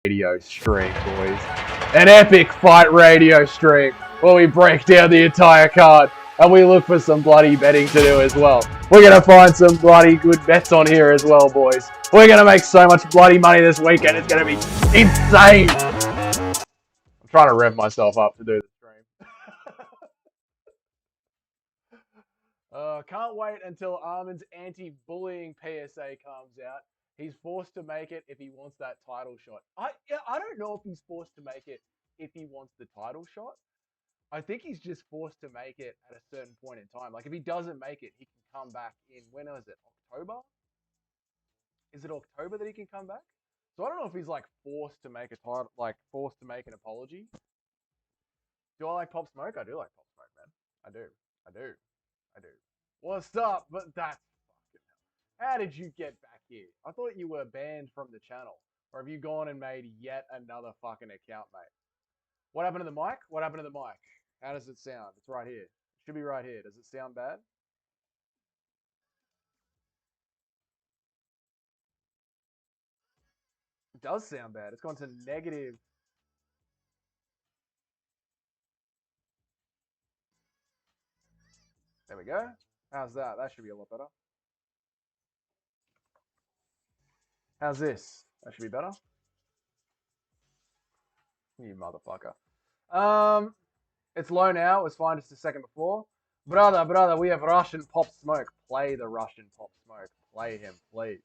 radio stream, boys. An epic fight radio stream where we break down the entire card and we look for some bloody betting to do as well. We're going to find some bloody good bets on here as well, boys. We're going to make so much bloody money this weekend. It's going to be insane. I'm trying to rev myself up to do the stream. Can't wait until Armin's anti-bullying PSA comes out. He's forced to make it if he wants that title shot. I don't know if he's forced to make it if he wants the title shot. I think he's just forced to make it at a certain point in time. Like, if he doesn't make it, he can come back in, when is it, October? Is it October that he can come back? So I don't know if he's, like, forced to make a title, like, forced to make an apology. Do I like Pop Smoke? I do like Pop Smoke, man. I do. What's up? But that's fucking hell. How did you get back here? I thought you were banned from the channel. Or have you gone and made yet another fucking account, mate? What happened to the mic? What happened to the mic? How does it sound? It's right here. It should be right here. Does it sound bad? It does sound bad. It's gone to negative. There we go. How's that? That should be a lot better. How's this? That should be better. You motherfucker. It's low now. It was fine just a second before. Brother, we have Russian Pop Smoke. Play the Russian Pop Smoke. Play him, please.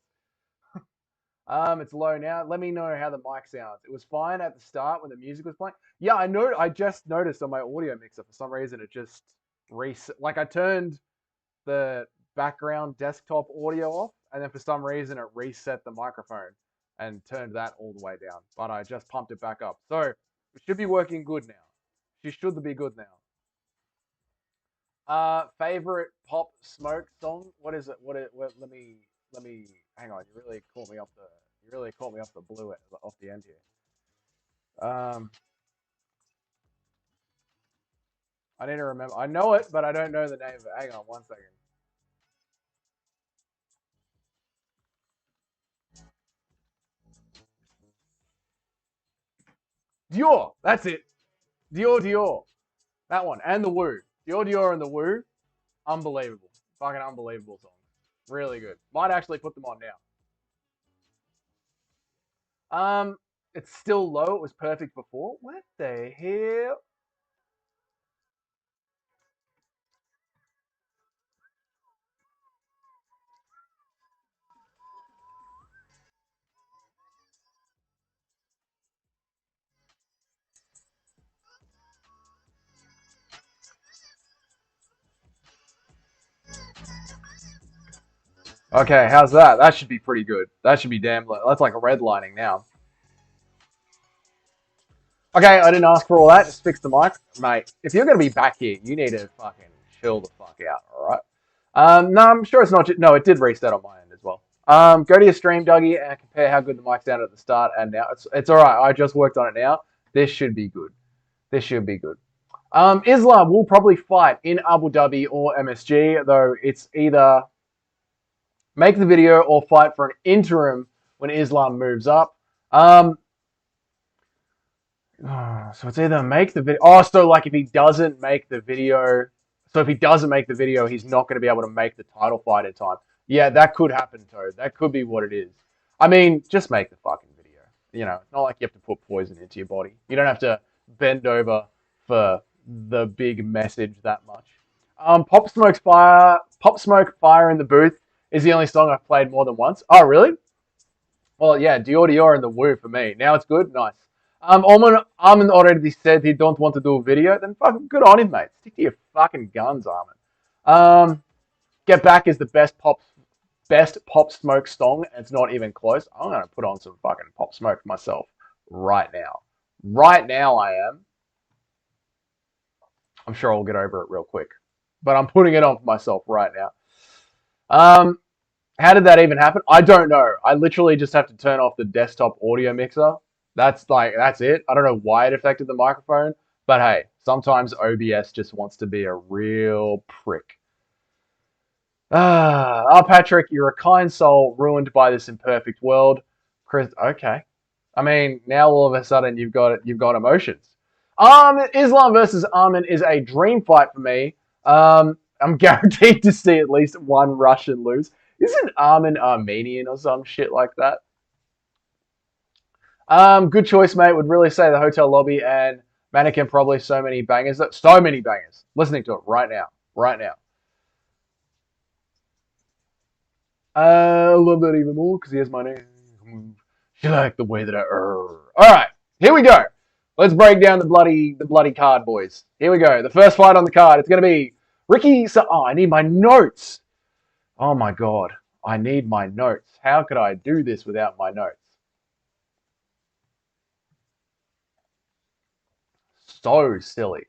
It's low now. Let me know how the mic sounds. It was fine at the start when the music was playing. Yeah, I know. I just noticed on my audio mixer for some reason it just reset. Like, I turned the background desktop audio off, and then for some reason it reset the microphone and turned that all the way down. But I just pumped it back up, so it should be working good now. She should be good now. Favorite Pop Smoke song? What is it? What? Let me. Hang on. You really caught me off the blue off the end here. I need to remember. I know it, but I don't know the name of it. Hang on 1 second. Dior. That's it. Dior. That one. And the Woo. Dior and the Woo. Unbelievable. Fucking unbelievable songs. Really good. Might actually put them on now. It's still low. It was perfect before. What the hell? Okay, how's that? That should be pretty good. That should be damn low. That's like a redlining now. Okay, I didn't ask for all that. Just fix the mic. Mate, if you're going to be back here, you need to fucking chill the fuck out, alright? No, I'm sure it's not... No, it did reset on my end as well. Go to your stream, Dougie, and compare how good the mic sounded at the start and now. It's alright. I just worked on it now. This should be good. Islam will probably fight in Abu Dhabi or MSG, though it's either make the video or fight for an interim when Islam moves up. So it's either make the video. Oh, so like if he doesn't make the video, he's not going to be able to make the title fight in time. Yeah, that could happen, Toad. That could be what it is. I mean, just make the fucking video. You know, it's not like you have to put poison into your body. You don't have to bend over for the big message that much. Pop Smoke Fire in the Booth is the only song I've played more than once. Oh, really? Well, yeah, Dior and the Woo for me. Now it's good? Nice. Armin already said he don't want to do a video. Then fucking good on him, mate. Stick to your fucking guns, Armin. Get Back is the best Pop Smoke song. It's not even close. I'm going to put on some fucking Pop Smoke myself right now. Right now I am. I'm sure I'll get over it real quick. But I'm putting it on for myself right now. How did that even happen? I don't know. I literally just have to turn off the desktop audio mixer. That's it. I don't know why it affected the microphone. But hey, sometimes OBS just wants to be a real prick. Patrick, you're a kind soul ruined by this imperfect world. Chris, okay. I mean, now all of a sudden you've got emotions. Islam versus Armin is a dream fight for me. I'm guaranteed to see at least one Russian lose. Isn't Armin Armenian or some shit like that? Good choice, mate. Would really say the hotel lobby and mannequin probably so many bangers. So many bangers. Listening to it right now. Right now. I love that even more because he has my name. She like the way that I. All right, here we go. Let's break down the bloody card, boys. Here we go. The first fight on the card. It's going to be Ricky. Oh, I need my notes. Oh my god, I need my notes. How could I do this without my notes? So silly.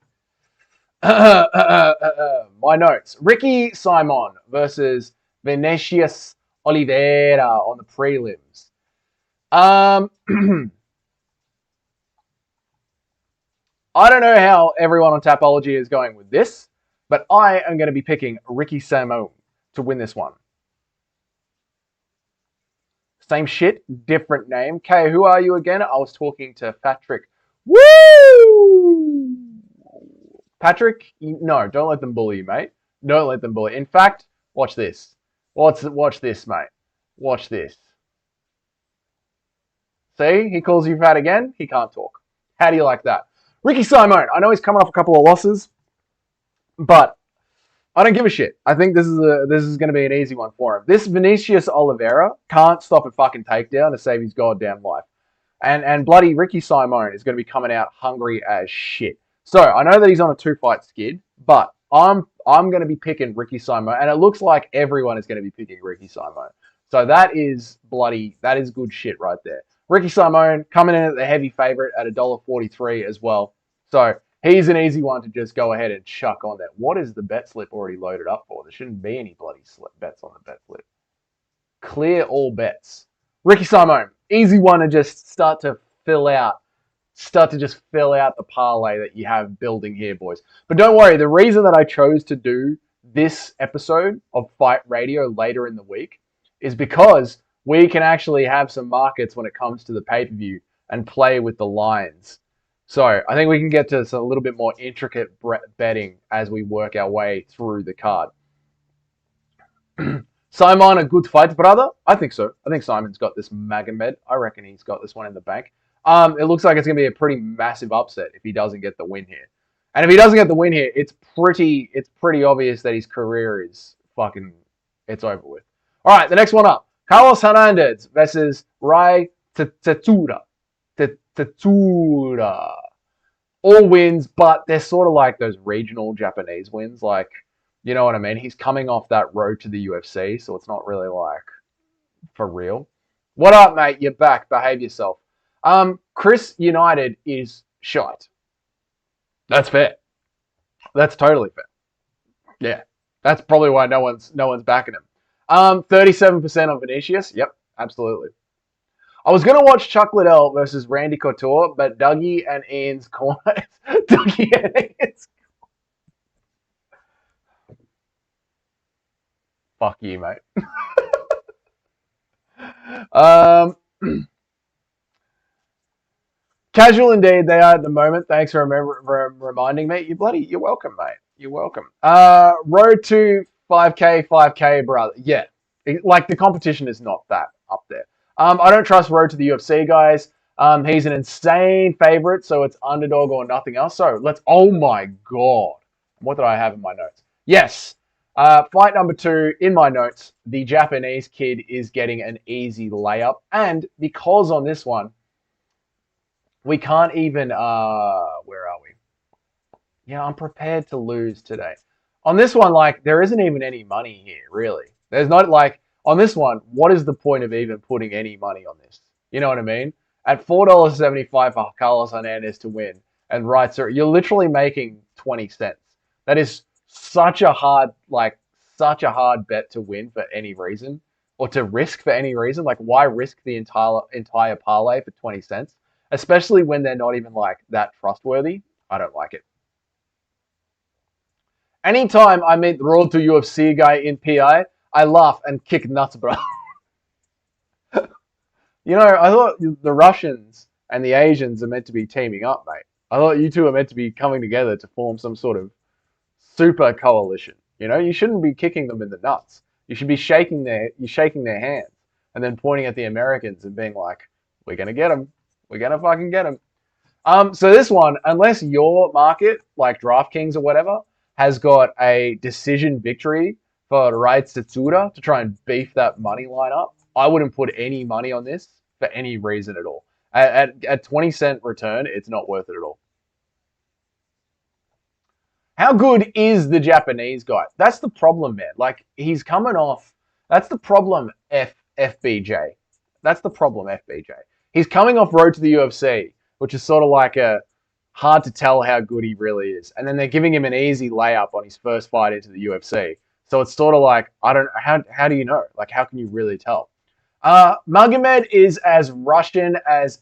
My notes. Ricky Simon versus Vinicius Oliveira on the prelims. Um, I don't know how everyone on Tapology is going with this, but I am going to be picking Ricky Simon to win this one. Same shit, different name. Okay, who are you again? I was talking to Patrick. Woo! Patrick, no, don't let them bully you, mate. Don't let them bully. In fact, watch this. Watch this, mate. Watch this. See, he calls you fat again. He can't talk. How do you like that? Ricky Simon. I know he's coming off a couple of losses, but I don't give a shit. I think this is going to be an easy one for him. This Vinicius Oliveira can't stop a fucking takedown to save his goddamn life. And bloody Ricky Simon is going to be coming out hungry as shit. So I know that he's on a 2-fight skid, but I'm going to be picking Ricky Simon, and it looks like everyone is going to be picking Ricky Simon. So that is good shit right there. Ricky Simon coming in at the heavy favorite at $1.43 as well. So he's an easy one to just go ahead and chuck on there. What is the bet slip already loaded up for? There shouldn't be any bloody bets on the bet slip. Clear all bets. Ricky Simon, easy one to just start to fill out the parlay that you have building here, boys. But don't worry, the reason that I chose to do this episode of Fight Radio later in the week is because we can actually have some markets when it comes to the pay-per-view and play with the lines. So I think we can get to a little bit more intricate betting as we work our way through the card. Simon, a good fight, brother? I think so. I think Simon's got this Magomed. I reckon he's got this one in the bank. It looks like it's going to be a pretty massive upset if he doesn't get the win here. And if he doesn't get the win here, it's pretty obvious that his career is it's over with. All right, the next one up. Carlos Hernandez versus Rai Tatura. Tatura. All wins, but they're sort of like those regional Japanese wins. Like, you know what I mean? He's coming off that road to the UFC, so it's not really like for real. What up, mate? You're back. Behave yourself. Chris United is shite. That's fair. That's totally fair. Yeah. That's probably why no one's backing him. 37% on Vinicius. Yep, absolutely. I was gonna watch Chuck Liddell versus Randy Couture, but Dougie and Ian's corner. Dougie and Ian's. Fuck you, mate. Casual indeed they are at the moment. Thanks for reminding me. You're welcome, mate. You're welcome. Road to 5K, brother. Yeah, like the competition is not that up there. I don't trust Road to the UFC, guys. He's an insane favorite, so it's underdog or nothing else. So oh my god. What did I have in my notes? Yes. Fight number 2 in my notes. The Japanese kid is getting an easy layup. And because on this one, we can't even, where are we? Yeah, I'm prepared to lose today. On this one, like, there isn't even any money here, really. There's not, like, on this one, what is the point of even putting any money on this? You know what I mean? At $4.75 for Carlos Hernandez to win, and right, sir, you're literally making 20 cents. That is such a hard bet to win for any reason, or to risk for any reason. Like, why risk the entire parlay for 20 cents? Especially when they're not even like that trustworthy. I don't like it. Anytime I meet the Road to UFC guy in PI, I laugh and kick nuts, bro. You know, I thought the Russians and the Asians are meant to be teaming up, mate. I thought you two are meant to be coming together to form some sort of super coalition. You know, you shouldn't be kicking them in the nuts. You should be shaking their hands and then pointing at the Americans and being like, "We're gonna get them. We're gonna fucking get them." So this one, unless your market, like DraftKings or whatever, has got a decision victory for Right Tsuda to try and beef that money line up, I wouldn't put any money on this for any reason at all. At 20-cent return, it's not worth it at all. How good is the Japanese guy? That's the problem, man. Like he's coming off. That's the problem, FBJ. That's the problem, FBJ. He's coming off road to the UFC, which is sort of like a hard to tell how good he really is. And then they're giving him an easy layup on his first fight into the UFC. So it's sort of like I don't how do you know? Like how can you really tell? Magomed is as Russian as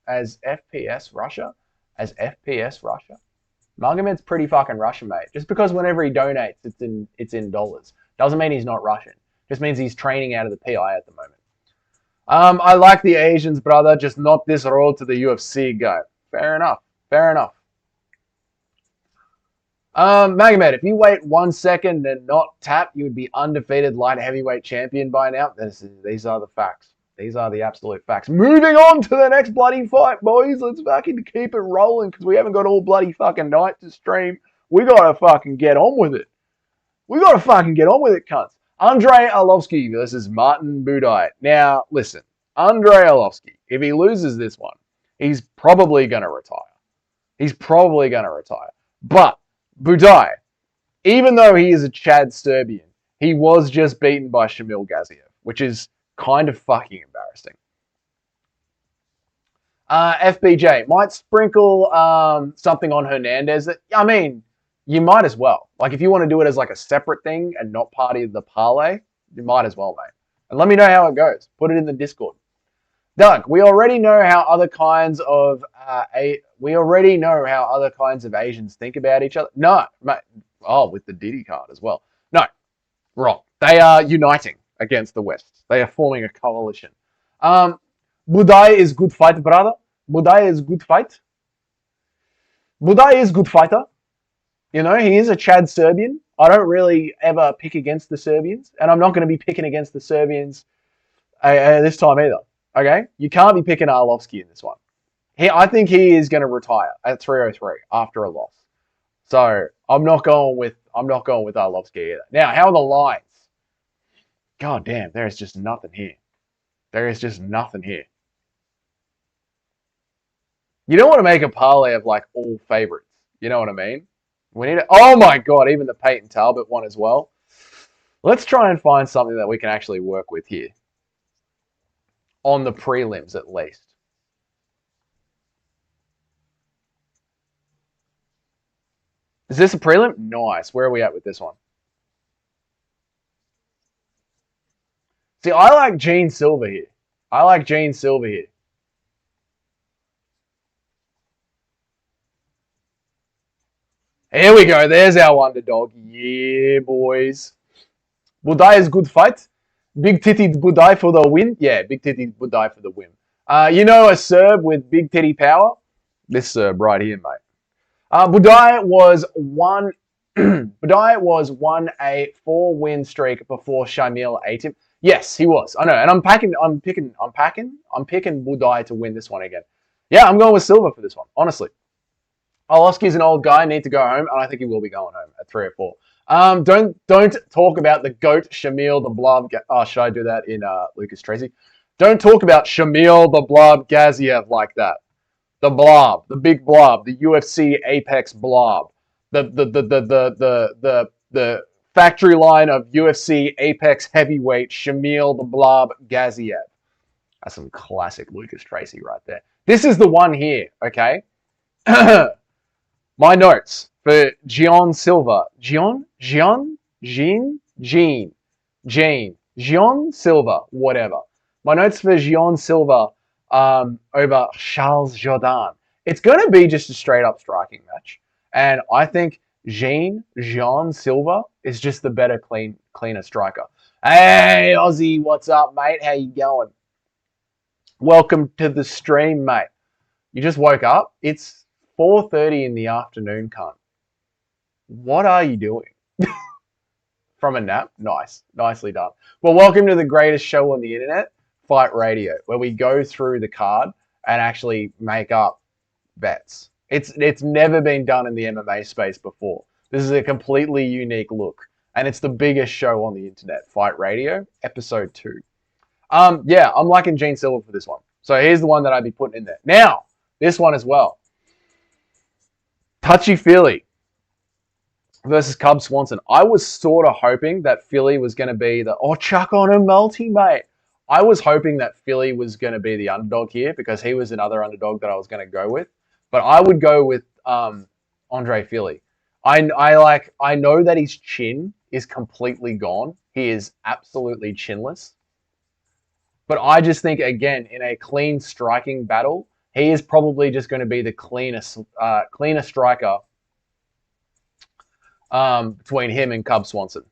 FPS Russia as FPS Russia. Magomed's pretty fucking Russian, mate. Just because whenever he donates, it's in dollars doesn't mean he's not Russian. Just means he's training out of the PI at the moment. I like the Asians, brother, just not this road to the UFC guy. Fair enough. Fair enough. Magomed, if you wait 1 second and not tap, you would be undefeated light heavyweight champion by now. These are the facts. These are the absolute facts. Moving on to the next bloody fight, boys. Let's fucking keep it rolling because we haven't got all bloody fucking night to stream. We gotta fucking get on with it. We gotta fucking get on with it, cunts. Andrei Arlovsky versus Martin Budaj. Now, listen, Andrei Arlovsky, if he loses this one, he's probably gonna retire. He's probably gonna retire. But Budaj, even though he is a Chad Serbian, he was just beaten by Shamil Gaziev, which is kind of fucking embarrassing. FBJ might sprinkle something on Hernandez. That I mean, you might as well. Like if you want to do it as like a separate thing and not part of the parlay, you might as well, mate. And let me know how it goes. Put it in the Discord. Doug, we already know how other kinds of Asians think about each other. No, mate. Oh, with the Diddy card as well. No, wrong. They are uniting against the West. They are forming a coalition. Budaj is good fight, brother. Budaj is good fight. Budaj is good fighter. You know, he is a Chad Serbian. I don't really ever pick against the Serbians, and I'm not going to be picking against the Serbians this time either. Okay, you can't be picking Arlovsky in this one. I think he is going to retire at 303 after a loss. So I'm not going with Arlovsky either. Now, how are the lines? God damn, there is just nothing here. There is just nothing here. You don't want to make a parlay of like all favorites. You know what I mean? We need to, oh my god, even the Peyton Talbot one as well. Let's try and find something that we can actually work with here. On the prelims at least. Is this a prelim? Nice. Where are we at with this one? See, I like Gene Silver here. I like Gene Silver here. Here we go. There's our underdog. Yeah, boys. Budaj is good fight. Big titty Budaj for the win. Yeah, big titty Budaj for the win. You know a Serb with big titty power? This Serb right here, mate. Budaj was one. Budaj was won a 4-win streak before Shamil ate him. Yes, he was. I know, and I'm picking Budaj to win this one again. Yeah, I'm going with Silver for this one. Honestly, Arlovsky's an old guy. Need to go home, and I think he will be going home at 3 or 4. Don't talk about the GOAT Shamil the Blob. Oh, should I do that in Lucas Tracy? Don't talk about Shamil the Blob Gaziev like that. The Blob, the big Blob, the UFC Apex Blob, the factory line of UFC Apex heavyweight Shamil the Blob Gaziev. That's some classic Lucas Tracy right there. This is the one here, okay? My notes for Gian Silva. Gian Silva, whatever. My notes for Gian Silva over Charles Jourdain. It's going to be just a straight up striking match. And I think Gian Silva is just the better, cleaner striker. Hey, Aussie, what's up, mate? How you going? Welcome to the stream, mate. You just woke up? It's 4:30 in the afternoon, cunt. What are you doing? From a nap? Nice. Nicely done. Well, welcome to the greatest show on the internet, Fight Radio, where we go through the card and actually make up bets. It's never been done in the MMA space before. This is a completely unique look, and it's the biggest show on the internet, Fight Radio, episode 2. Yeah, I'm liking Gene Silver for this one. So here's the one that I'd be putting in there. Now, this one as well. Touchy Philly versus Cub Swanson. I was sort of hoping that Philly was going to be chuck on a multi, mate. I was hoping that Philly was going to be the underdog here because he was another underdog that I was going to go with. But I would go with Andre Philly. I know that his chin is completely gone. He is absolutely chinless. But I just think, again, in a clean striking battle, he is probably just going to be the cleanest striker between him and Cub Swanson.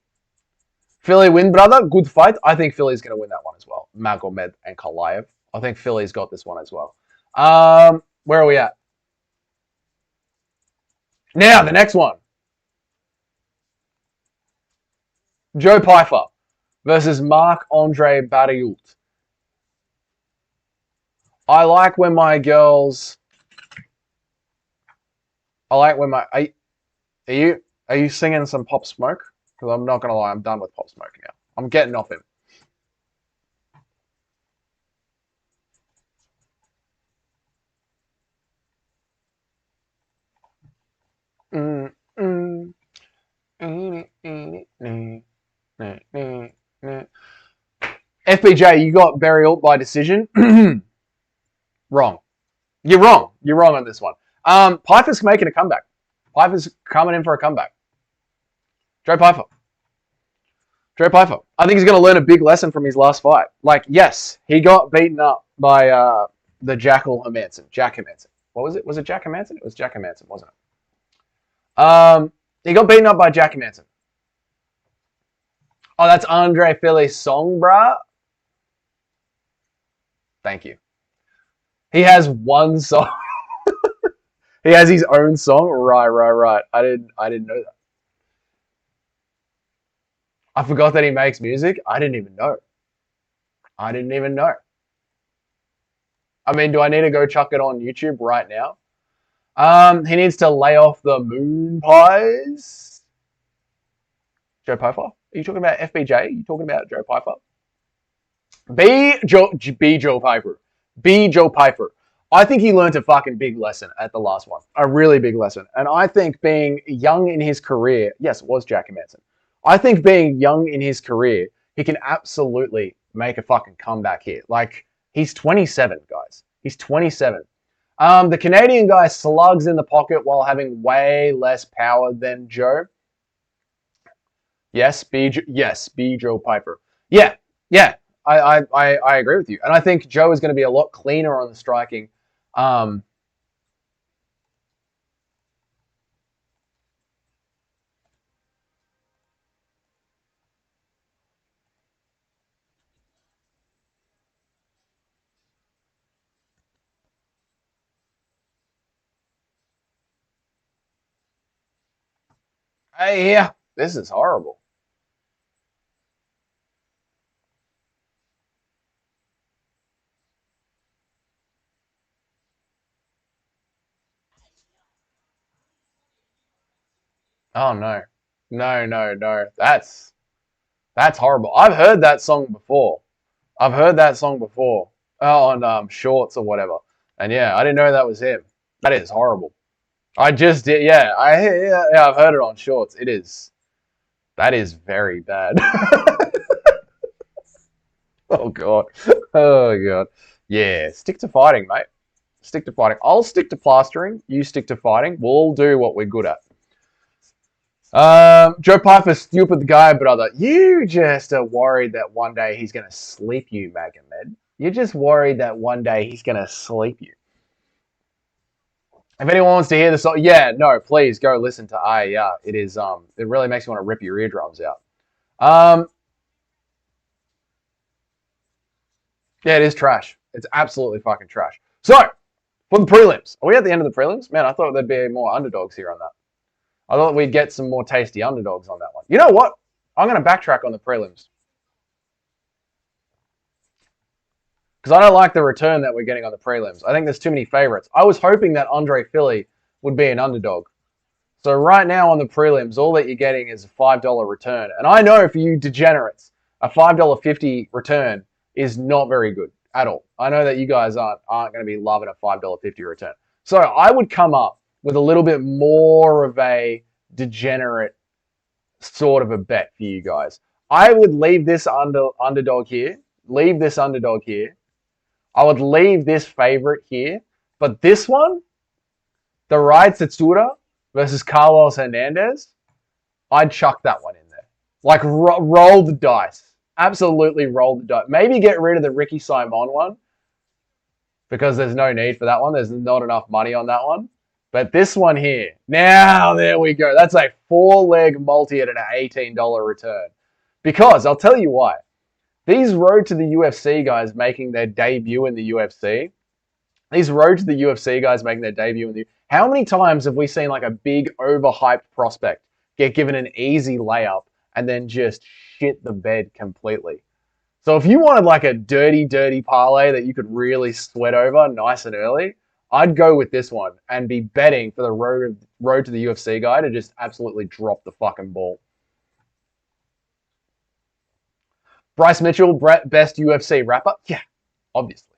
Philly win, brother. Good fight. I think Philly's going to win that one as well. Magomed and Kalayev. I think Philly's got this one as well. Where are we at? Now, the next one. Joe Pyfer versus Marc-Andre Barriault. I like when my girls... Are you singing some Pop Smoke? Because I'm not going to lie, I'm done with Pop Smoke now. I'm getting off him. FBJ, you got Barriault by decision. Wrong. You're wrong. You're wrong on this one. Piper's making a comeback. Piper's coming in for a comeback. Joe Pyfer. I think he's going to learn a big lesson from his last fight. Like, yes, he got beaten up by the Jackal Hermanson. Jack Hermanson. What was it? Was it Jack Hermanson? It was Jack Hermanson, wasn't it? He got beaten up by Jack Hermanson. Oh, that's Andre Philly's song, bruh. Thank you. He has one song. He has his own song. Right. I didn't know that. I forgot that he makes music. I didn't even know. I mean, do I need to go chuck it on YouTube right now? He needs to lay off the moon pies. Joe Pyfer? Are you talking about FBJ? Are you talking about Joe Pyfer? Be Joe Pyfer. Be Joe Pyfer. I think he learned a fucking big lesson at the last one. A really big lesson. And I think being young in his career, yes, it was Jack Manson. I think being young in his career, he can absolutely make a fucking comeback here. Like, he's 27, guys. He's 27. The Canadian guy slugs in the pocket while having way less power than Joe. Yes, be Joe Pyfer. Yeah. I agree with you. And I think Joe is going to be a lot cleaner on the striking. Yeah, this is horrible. Oh no. No. That's horrible. I've heard that song before. On Shorts or whatever. And yeah, I didn't know that was him. That is horrible. I just did. Yeah, I've heard it on Shorts. That is very bad. Oh god. Yeah, stick to fighting, mate. Stick to fighting. I'll stick to plastering. You stick to fighting. We'll all do what we're good at. Joe Pyfer's stupid guy, brother. You just are worried that one day he's going to sleep you, Magomed. You're just worried that one day he's going to sleep you. If anyone wants to hear the song, yeah, no, please go listen to Yeah. It is, it really makes you want to rip your eardrums out. Yeah, it is trash. It's absolutely fucking trash. So, for the prelims. Are we at the end of the prelims? Man, I thought there'd be more underdogs here on that. I thought we'd get some more tasty underdogs on that one. You know what? I'm going to backtrack on the prelims. Because I don't like the return that we're getting on the prelims. I think there's too many favorites. I was hoping that Andre Philly would be an underdog. So right now on the prelims, all that you're getting is a $5 return. And I know for you degenerates, a $5.50 return is not very good at all. I know that you guys aren't going to be loving a $5.50 return. So I would come up with a little bit more of a degenerate sort of a bet for you guys. I would leave this underdog here. Leave this underdog here. I would leave this favorite here. But this one, the Ride Tsutsura versus Carlos Hernandez, I'd chuck that one in there. Like, roll the dice. Absolutely roll the dice. Maybe get rid of the Ricky Simon one because there's no need for that one. There's not enough money on that one. But this one here, now there we go. That's a 4-leg multi at an $18 return. Because, I'll tell you why. These Road to the UFC guys making their debut in the UFC, how many times have we seen like a big overhyped prospect get given an easy layup and then just shit the bed completely? So if you wanted like a dirty parlay that you could really sweat over nice and early, I'd go with this one and be betting for the road to the UFC guy to just absolutely drop the fucking ball. Bryce Mitchell, best UFC rapper? Yeah, obviously.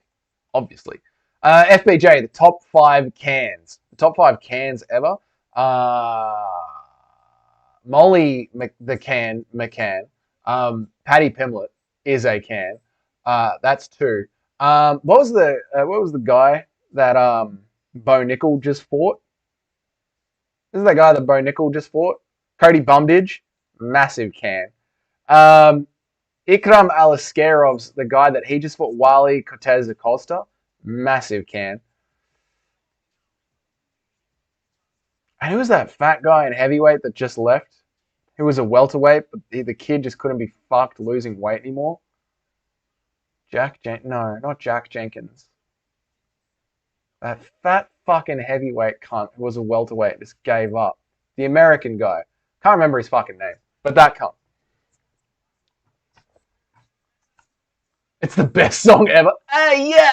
FBJ, the top 5 cans. The top 5 cans ever. Molly McCann. Paddy Pimblett is a can. That's 2. What was the guy that Bo Nickel just fought? This is the guy that Bo Nickel just fought. Cody Bumdidge, massive can. Ikram Aliskerov's the guy that he just fought, Wally Cortez Acosta, massive can. And who was that fat guy in heavyweight that just left? Who was a welterweight, but the kid just couldn't be fucked losing weight anymore? No, not Jack Jenkins. That fat fucking heavyweight cunt who was a welterweight just gave up. The American guy. Can't remember his fucking name, but that cunt. It's the best song ever. Hey, yeah.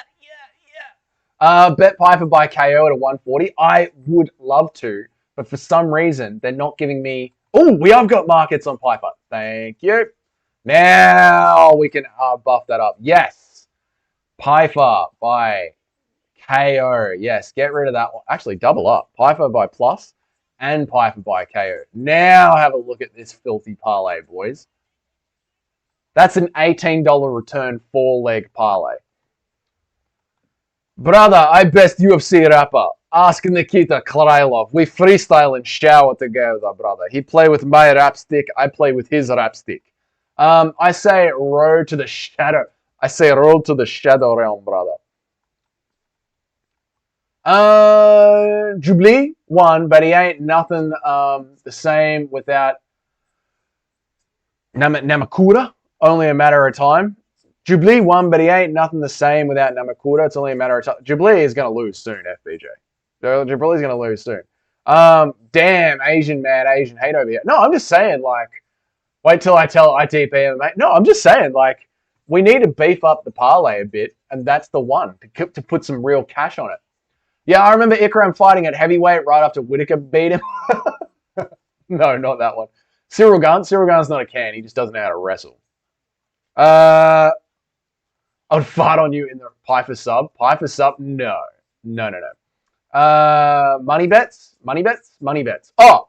Bet Piper by KO at a 140. I would love to, but for some reason, they're not giving me... Oh, we have got markets on Piper. Thank you. Now we can buff that up. Yes. Piper by KO. Yes, get rid of that one. Actually, double up. Piper by plus and Piper by KO. Now have a look at this filthy parlay, boys. That's an $18 return 4-leg parlay. Brother, I best UFC rapper. Ask Nikita Krylov. We freestyle and shower together, brother. He play with my rap stick. I play with his rap stick. I say road to the shadow. I say road to the shadow realm, brother. Jubilee won, but he ain't nothing the same without Namakura. Only a matter of time. Jubilee won, but he ain't nothing the same without Namakura. It's only a matter of time. Jubilee is going to lose soon, FBJ. Jubilee's going to lose soon. Damn, Asian mad, Asian hate over here. No, I'm just saying, like, wait till I tell ITP MMA. No, I'm just saying, like, we need to beef up the parlay a bit, and that's the one, to put some real cash on it. Yeah, I remember Ikram fighting at heavyweight right after Whitaker beat him. No, not that one. Cyril Gunn. Cyril Gunn's not a can. He just doesn't know how to wrestle. I would fart on you in the Piper sub. Piper sub? No. Money bets? Oh,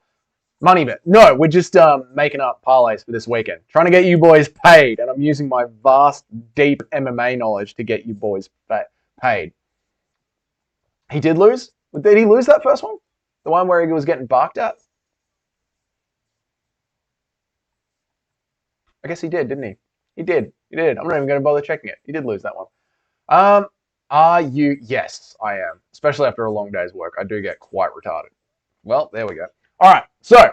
money bet. No, we're just making up parlays for this weekend. Trying to get you boys paid, and I'm using my vast, deep MMA knowledge to get you boys paid. He did lose? Did he lose that first one? The one where he was getting barked at? I guess he did, didn't he? He did. I'm not even going to bother checking it. He did lose that one. Are you? Yes, I am. Especially after a long day's work. I do get quite retarded. Well, there we go. All right. So,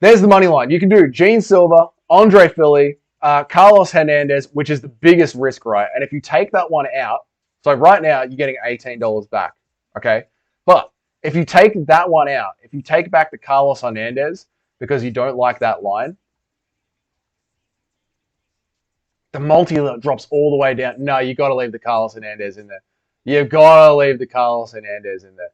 there's the money line. You can do Gene Silva, Andre Philly, Carlos Hernandez, which is the biggest risk, right? And if you take that one out, So right now, you're getting $18 back. Okay? But if you take that one out, if you take back the Carlos Hernandez because you don't like that line, the multi drops all the way down. No, you got to leave the Carlos Hernandez in there. You've got to leave the Carlos Hernandez in there.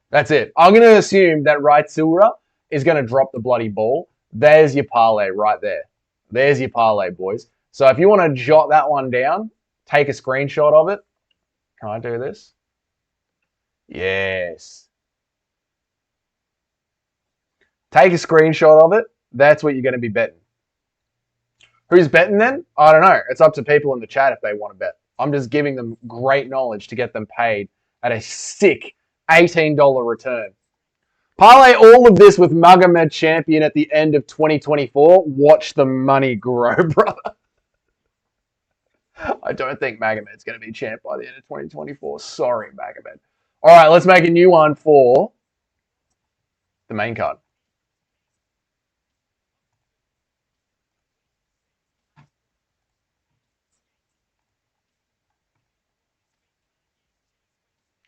That's it. I'm going to assume that Silva is going to drop the bloody ball. There's your parlay right there. There's your parlay, boys. So if you want to jot that one down, take a screenshot of it. Can I do this? Yes. Take a screenshot of it. That's what you're going to be betting. Who's betting then? I don't know. It's up to people in the chat if they want to bet. I'm just giving them great knowledge to get them paid at a sick $18 return. Parlay all of this with Magomed champion at the end of 2024. Watch the money grow, brother. I don't think Magomed's going to be champ by the end of 2024. Sorry, Magomed. All right, let's make a new one for the main card.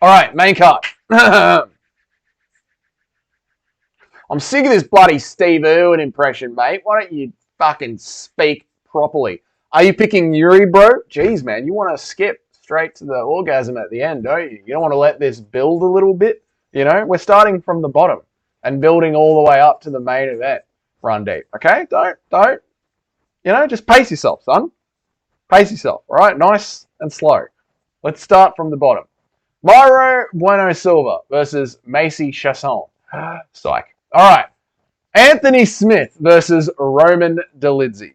All right, main card. I'm sick of this bloody Steve Irwin impression, mate. Why don't you fucking speak properly? Are you picking Yuri, bro? Jeez, man, you want to skip straight to the orgasm at the end, don't you? You don't want to let this build a little bit? You know, we're starting from the bottom and building all the way up to the main event. Run deep, okay? Don't. You know, just pace yourself, son. Pace yourself, all right? Nice and slow. Let's start from the bottom. Myro Bueno Silva versus Macy Chasson. Psych. All right. Anthony Smith versus Roman Dolidze.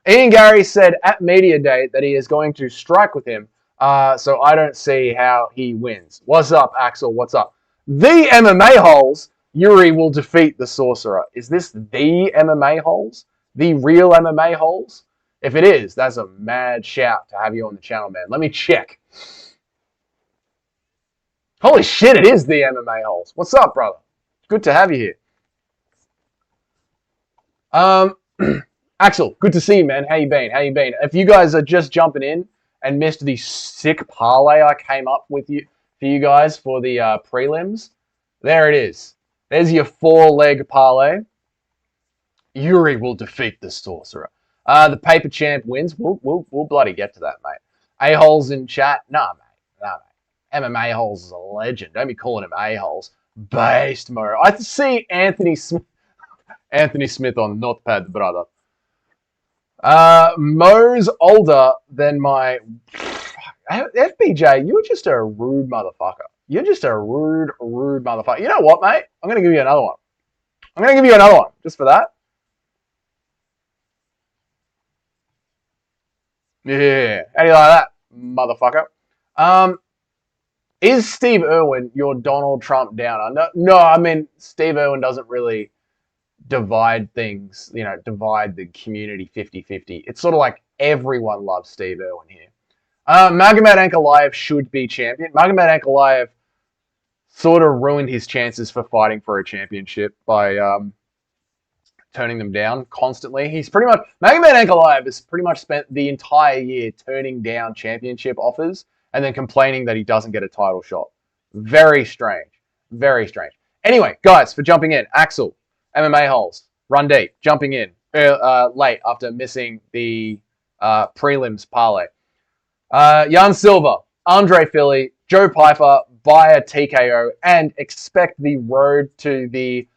Ian Gary said at Media Day that he is going to strike with him, so I don't see how he wins. What's up, Axel? What's up? The MMA holes, Yuri will defeat the Sorcerer. Is this the MMA holes? The real MMA holes? If it is, that's a mad shout to have you on the channel, man. Let me check. Holy shit, it is the MMA holes. What's up, brother? Good to have you here. Axel, good to see you, man. How you been? If you guys are just jumping in and missed the sick parlay I came up with for you guys for the prelims, there it is. There's your 4-leg parlay. Yuri will defeat the Sorcerer. The paper champ wins. We'll bloody get to that, mate. A-holes in chat. Nah, mate. MMA holes is a legend. Don't be calling him A-holes. Based, Mo. I see Anthony Smith on Notepad, brother. Mo's older than my... FBJ, you're just a rude motherfucker. You're just a rude motherfucker. You know what, mate? I'm going to give you another one. Just for that. Yeah. How do you like that, motherfucker? Is Steve Irwin your Donald Trump down under? No, I mean, Steve Irwin doesn't really divide things, divide the community 50-50. It's sort of like everyone loves Steve Irwin here. Magomed Ankalaev should be champion. Magomed Ankalaev sort of ruined his chances for fighting for a championship by turning them down constantly. Magomed Ankalaev has pretty much spent the entire year turning down championship offers and then complaining that he doesn't get a title shot. Very strange. Anyway, guys, for jumping in, Axel, MMA holes, run deep, jumping in late after missing the prelims parlay. Jan Silva, Andre Philly, Joe Piper via TKO, and expect the road to the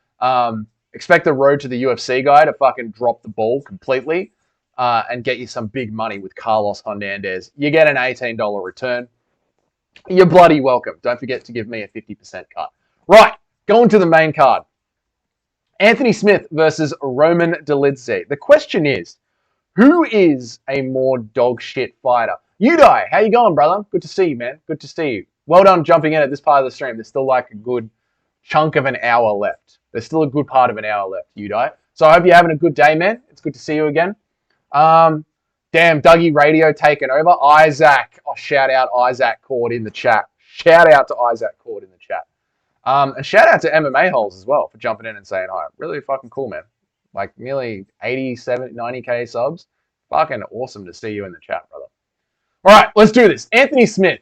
UFC guy to fucking drop the ball completely and get you some big money with Carlos Hernandez. You get an $18 return. You're bloody welcome. Don't forget to give me a 50% cut. Right, going to the main card. Anthony Smith versus Roman Dolidze. The question is, who is a more dog shit fighter? Udai, how you going, brother? Good to see you, man. Good to see you. Well done jumping in at this part of the stream. There's still like a good chunk of an hour left. There's still a good part of an hour left, Udai. So I hope you're having a good day, man. It's good to see you again. Damn, Dougie Radio taking over. Isaac. Oh, shout out Isaac Cord in the chat. And shout out to MMA Holes as well for jumping in and saying hi. Really fucking cool, man. like nearly 87, 90K subs. Fucking awesome to see you in the chat, brother. All right, let's do this. Anthony Smith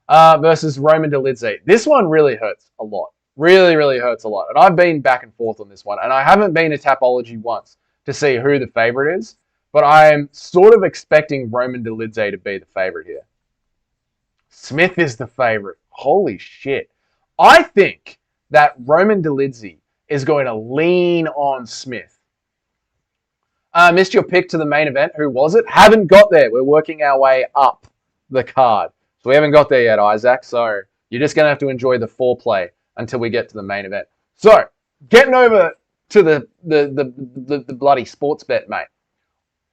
versus Roman Dolidze. This one really hurts a lot. Really, really hurts a lot. And I've been back and forth on this one. And I haven't been to Tapology once to see who the favorite is. But I'm sort of expecting Roman Dolidze to be the favorite here. Smith is the favorite. Holy shit. I think that Roman Dolidze is going to lean on Smith. Missed your pick to the main event. Who was it? Haven't got there. We're working our way up the card. So we haven't got there yet, Isaac. So you're just going to have to enjoy the foreplay until we get to the main event. So, getting over to the bloody sports bet, mate.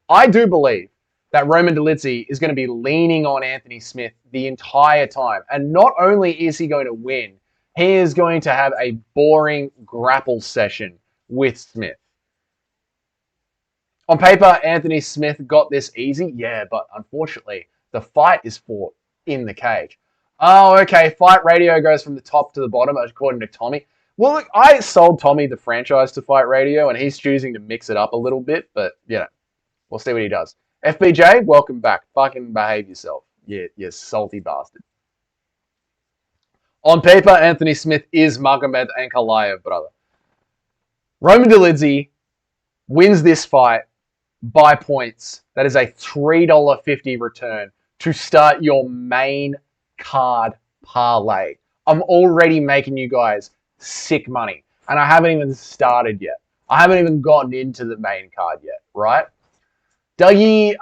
I do believe that Roman Dolidze is going to be leaning on Anthony Smith the entire time. And not only is he going to win, he is going to have a boring grapple session with Smith. On paper, Anthony Smith got this easy. Yeah, but unfortunately, the fight is fought in the cage. Oh, okay. Fight Radio goes from the top to the bottom, according to Tommy. Well, look, I sold Tommy the franchise to Fight Radio, and he's choosing to mix it up a little bit, but, you know, we'll see what he does. FBJ, welcome back. Fucking behave yourself, you salty bastard. On paper, Anthony Smith is Magomed Ankalaev, brother. Roman Dolidze wins this fight by points. That is a $3.50 return to start your main card parlay. I'm already making you guys sick money, and I haven't even started yet. I haven't even gotten into the main card yet, right? Dougie,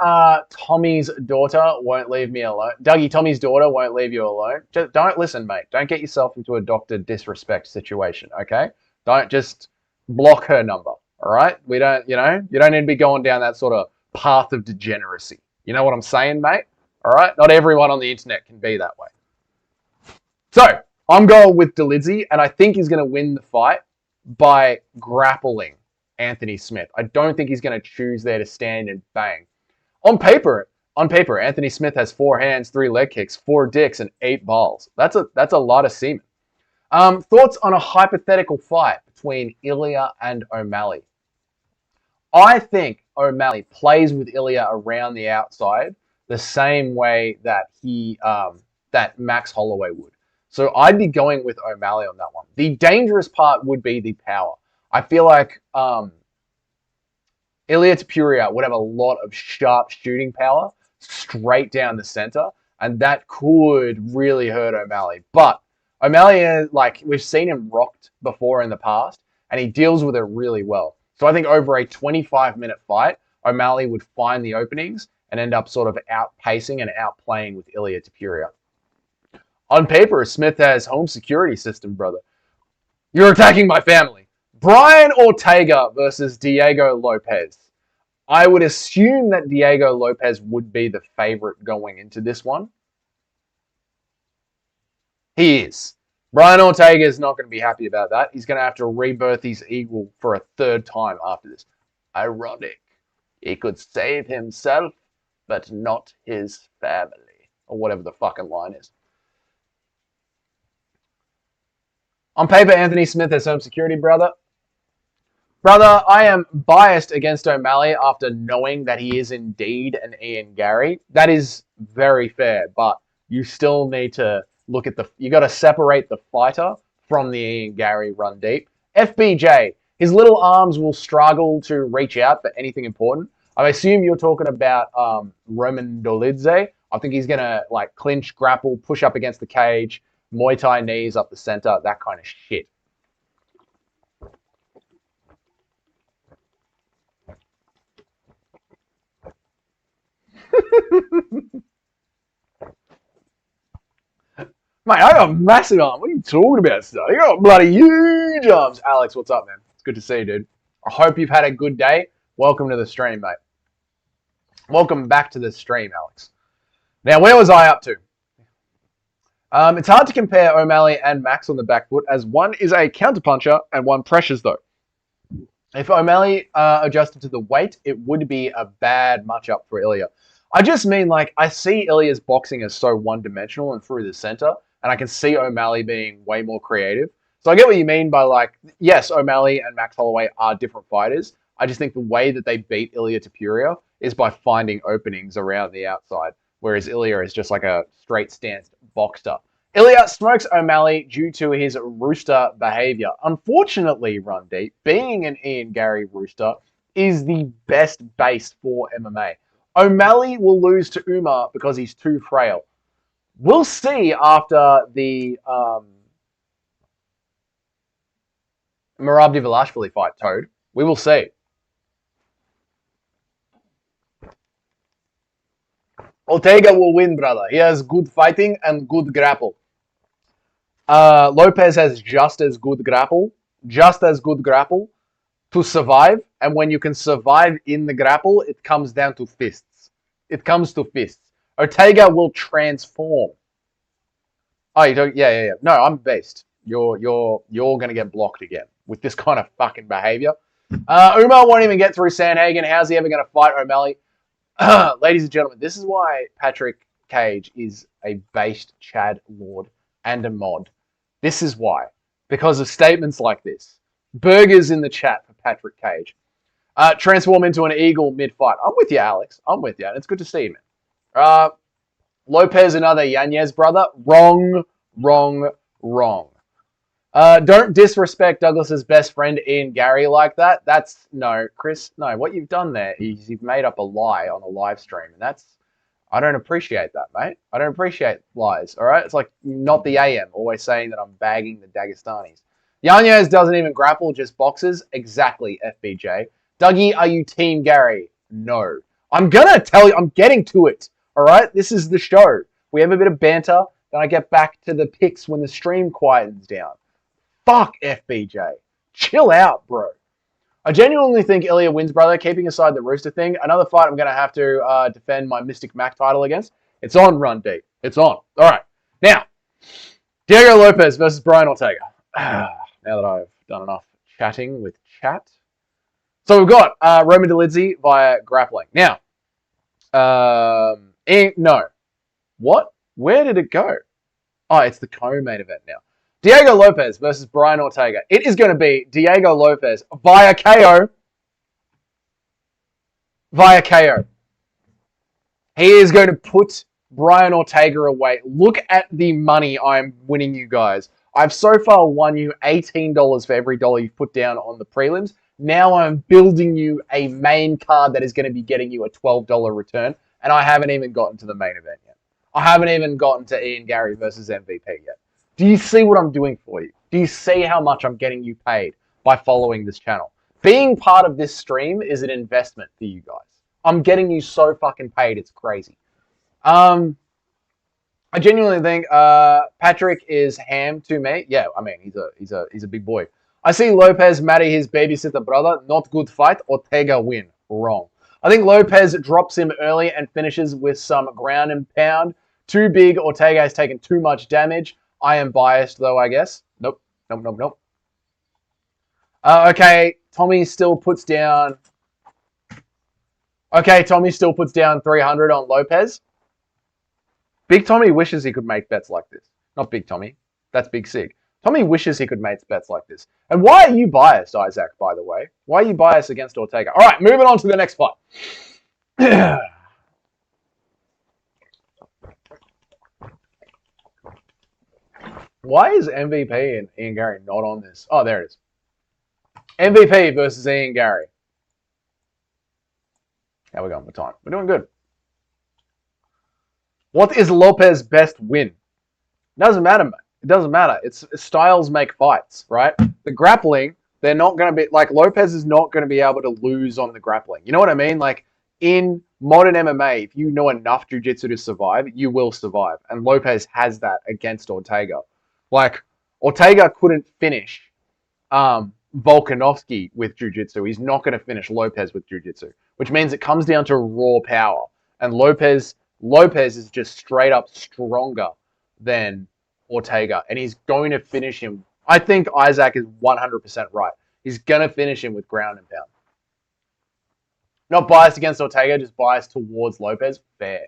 Tommy's daughter won't leave me alone. Dougie, Tommy's daughter won't leave you alone. Just don't listen, mate. Don't get yourself into a doctor disrespect situation, okay? Don't just block her number, all right? We don't, you don't need to be going down that sort of path of degeneracy. You know what I'm saying, mate? All right? Not everyone on the internet can be that way. So, I'm going with Dolidze, and I think he's going to win the fight by grappling Anthony Smith. I don't think he's going to choose there to stand and bang. On paper, Anthony Smith has 4 hands, 3 leg kicks, 4 dicks, and 8 balls. That's a lot of semen. Thoughts on a hypothetical fight between Ilya and O'Malley? I think O'Malley plays with Ilya around the outside the same way that that Max Holloway would. So I'd be going with O'Malley on that one. The dangerous part would be the power. I feel like Ilya Topuria would have a lot of sharp shooting power straight down the center, and that could really hurt O'Malley. But O'Malley, like, we've seen him rocked before in the past, and he deals with it really well. So I think over a 25-minute fight, O'Malley would find the openings and end up sort of outpacing and outplaying with Ilya Topuria. On paper, Smith has home security system, brother. You're attacking my family. Brian Ortega versus Diego Lopez. I would assume that Diego Lopez would be the favorite going into this one. He is. Brian Ortega is not going to be happy about that. He's going to have to rebirth his eagle for a 3rd time after this. Ironic. He could save himself, but not his family. Or whatever the fucking line is. On paper, Anthony Smith has home security, brother. Brother, I am biased against O'Malley after knowing that he is indeed an Ian Gary. That is very fair, but you still need to look at you got to separate the fighter from the Ian Gary run deep. FBJ, his little arms will struggle to reach out for anything important. I assume you're talking about Roman Dolidze. I think he's going to like clinch, grapple, push up against the cage, Muay Thai knees up the center, that kind of shit. Mate, I got massive arms. What are you talking about, sir? You got bloody huge arms. Alex, what's up, man? It's good to see you, dude. I hope you've had a good day. Welcome to the stream, mate. Welcome back to the stream, Alex. Now, where was I up to? It's hard to compare O'Malley and Max on the back foot, as one is a counterpuncher and one pressures, though. If O'Malley adjusted to the weight, it would be a bad matchup for Ilya. I just mean, like, I see Ilya's boxing as so one-dimensional and through the center, and I can see O'Malley being way more creative. So I get what you mean by, like, yes, O'Malley and Max Holloway are different fighters, I just think the way that they beat Ilia Topuria is by finding openings around the outside, whereas Ilia is just like a straight stance boxer. Ilia smokes O'Malley due to his rooster behavior. Unfortunately, Run Deep, being an Ian Gary rooster is the best base for MMA. O'Malley will lose to Umar because he's too frail. We'll see after the Merab fight, Toad. We will see. Ortega will win, brother. He has good fighting and good grapple. Lopez has just as good grapple to survive. And when you can survive in the grapple, it comes down to fists. It comes to fists. Ortega will transform. Oh, you don't? Yeah. No, I'm based. You're gonna get blocked again with this kind of fucking behavior. Umar won't even get through Sandhagen. How's he ever gonna fight O'Malley? Ladies and gentlemen, this is why Patrick Cage is a based Chad Lord and a mod. This is why. Because of statements like this. Burgers in the chat for Patrick Cage. Transform into an eagle mid-fight. I'm with you, Alex. I'm with you. And it's good to see you, man. Lopez, another Yanez brother. Wrong. Don't disrespect Douglas's best friend, Ian Gary, like that. No, Chris, no. What you've done there is you've made up a lie on a live stream. And I don't appreciate that, mate. I don't appreciate lies, all right? It's like not the AM, always saying that I'm bagging the Dagestanis. Yanez doesn't even grapple, just boxes. Exactly, FBJ. Dougie, are you Team Gary? No. I'm going to tell you, I'm getting to it, all right? This is the show. We have a bit of banter, then I get back to the picks when the stream quietens down. Fuck FBJ. Chill out, bro. I genuinely think Ilya wins, brother. Keeping aside the Rooster thing, another fight I'm going to have to defend my Mystic Mac title against. It's on, Run Deep. It's on. All right. Now, Diego Lopez versus Brian Ortega. Now that I've done enough chatting with chat. So we've got Roman Dolidze via grappling. Now, no. What? Where did it go? Oh, it's the co-main event now. Diego Lopez versus Brian Ortega. It is going to be Diego Lopez via KO. Via KO. He is going to put Brian Ortega away. Look at the money I'm winning you guys. I've so far won you $18 for every dollar you've put down on the prelims. Now I'm building you a main card that is going to be getting you a $12 return. And I haven't even gotten to the main event yet. I haven't even gotten to Ian Gary versus MVP yet. Do you see what I'm doing for you? Do you see how much I'm getting you paid by following this channel? Being part of this stream is an investment for you guys. I'm getting you so fucking paid, it's crazy. I genuinely think Patrick is ham to me. Yeah, I mean he's a big boy. I see Lopez marry his babysitter brother. Not good fight. Ortega win. Wrong. I think Lopez drops him early and finishes with some ground and pound. Too big. Ortega has taken too much damage. I am biased, though, I guess. Nope. Okay, Tommy still puts down 300 on Lopez. Big Tommy wishes he could make bets like this. Not Big Tommy. That's Big Sig. Tommy wishes he could make bets like this. And why are you biased, Isaac, by the way? Why are you biased against Ortega? All right, moving on to the next fight. Why is MVP and Ian Gary not on this? Oh, there it is. MVP versus Ian Gary. How we going with time? We're doing good. What is Lopez's best win? It doesn't matter, mate. It doesn't matter. It's styles make fights, right? The grappling, they're not going to be like Lopez is not going to be able to lose on the grappling. You know what I mean? Like in modern MMA, if you know enough jiu-jitsu to survive, you will survive. And Lopez has that against Ortega. Like Ortega couldn't finish Volkanovski with jiu-jitsu. He's not going to finish Lopez with jiu-jitsu, which means it comes down to raw power. And Lopez is just straight up stronger than Ortega, and he's going to finish him. I think Isaac is 100% right. He's going to finish him with ground and pound. Not biased against Ortega, just biased towards Lopez. Fair.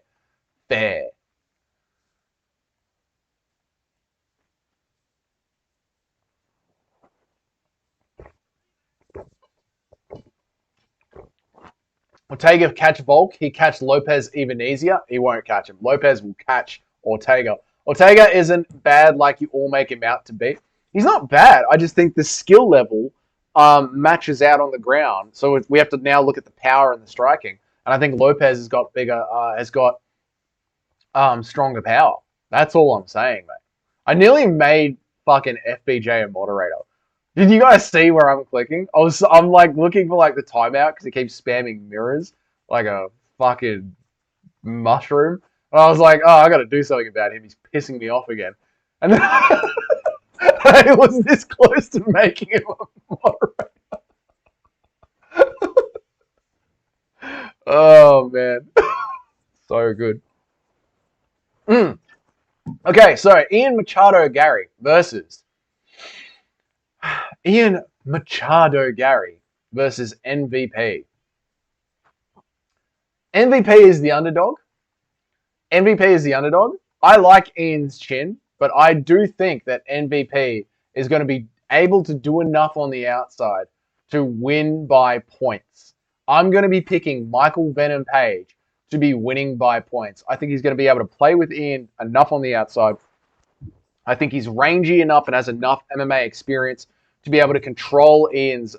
Ortega catch Volk. He catch Lopez even easier. He won't catch him. Lopez will catch Ortega. Ortega isn't bad like you all make him out to be. He's not bad. I just think the skill level matches out on the ground. So we have to now look at the power and the striking. And I think Lopez has got stronger power. That's all I'm saying, mate. I nearly made fucking FBJ a moderator. Did you guys see where I'm clicking? I'm like looking for like the timeout because it keeps spamming mirrors like a fucking mushroom. And I was like, oh, I got to do something about him. He's pissing me off again. And then I was this close to making him a moderator. Oh man, so good. Okay, so Ian Machado Gary versus MVP. MVP is the underdog. MVP is the underdog. I like Ian's chin, but I do think that MVP is going to be able to do enough on the outside to win by points. I'm going to be picking Michael Venom Page to be winning by points. I think he's going to be able to play with Ian enough on the outside. I think he's rangy enough and has enough MMA experience to be able to control Ian's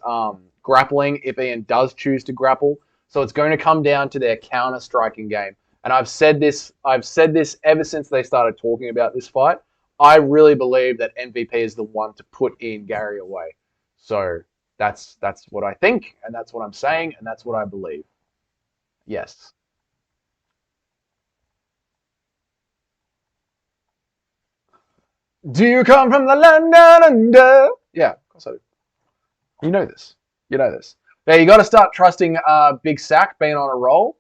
grappling if Ian does choose to grapple. So it's going to come down to their counter-striking game. And I've said this ever since they started talking about this fight. I really believe that MVP is the one to put Ian Gary away. So that's what I think, and that's what I'm saying, and that's what I believe. Yes. Do you come from the land down under? Yeah, of course I do. You know this. You know this. Yeah, you got to start trusting Big Sack being on a roll.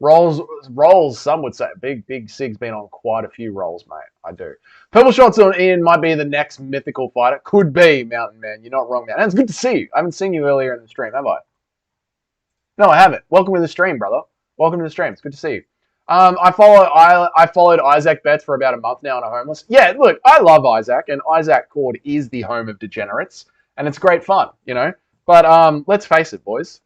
Rolls, some would say. Big Sig's been on quite a few rolls, mate. I do. Purple Shots on Ian might be the next mythical fighter. Could be, Mountain Man. You're not wrong, man. And it's good to see you. I haven't seen you earlier in the stream, have I? No, I haven't. Welcome to the stream, brother. Welcome to the stream. It's good to see you. I followed Isaac Betts for about a month now on a homeless. Yeah, look, I love Isaac, and Isaac Court is the home of degenerates, and it's great fun, you know. But let's face it, boys.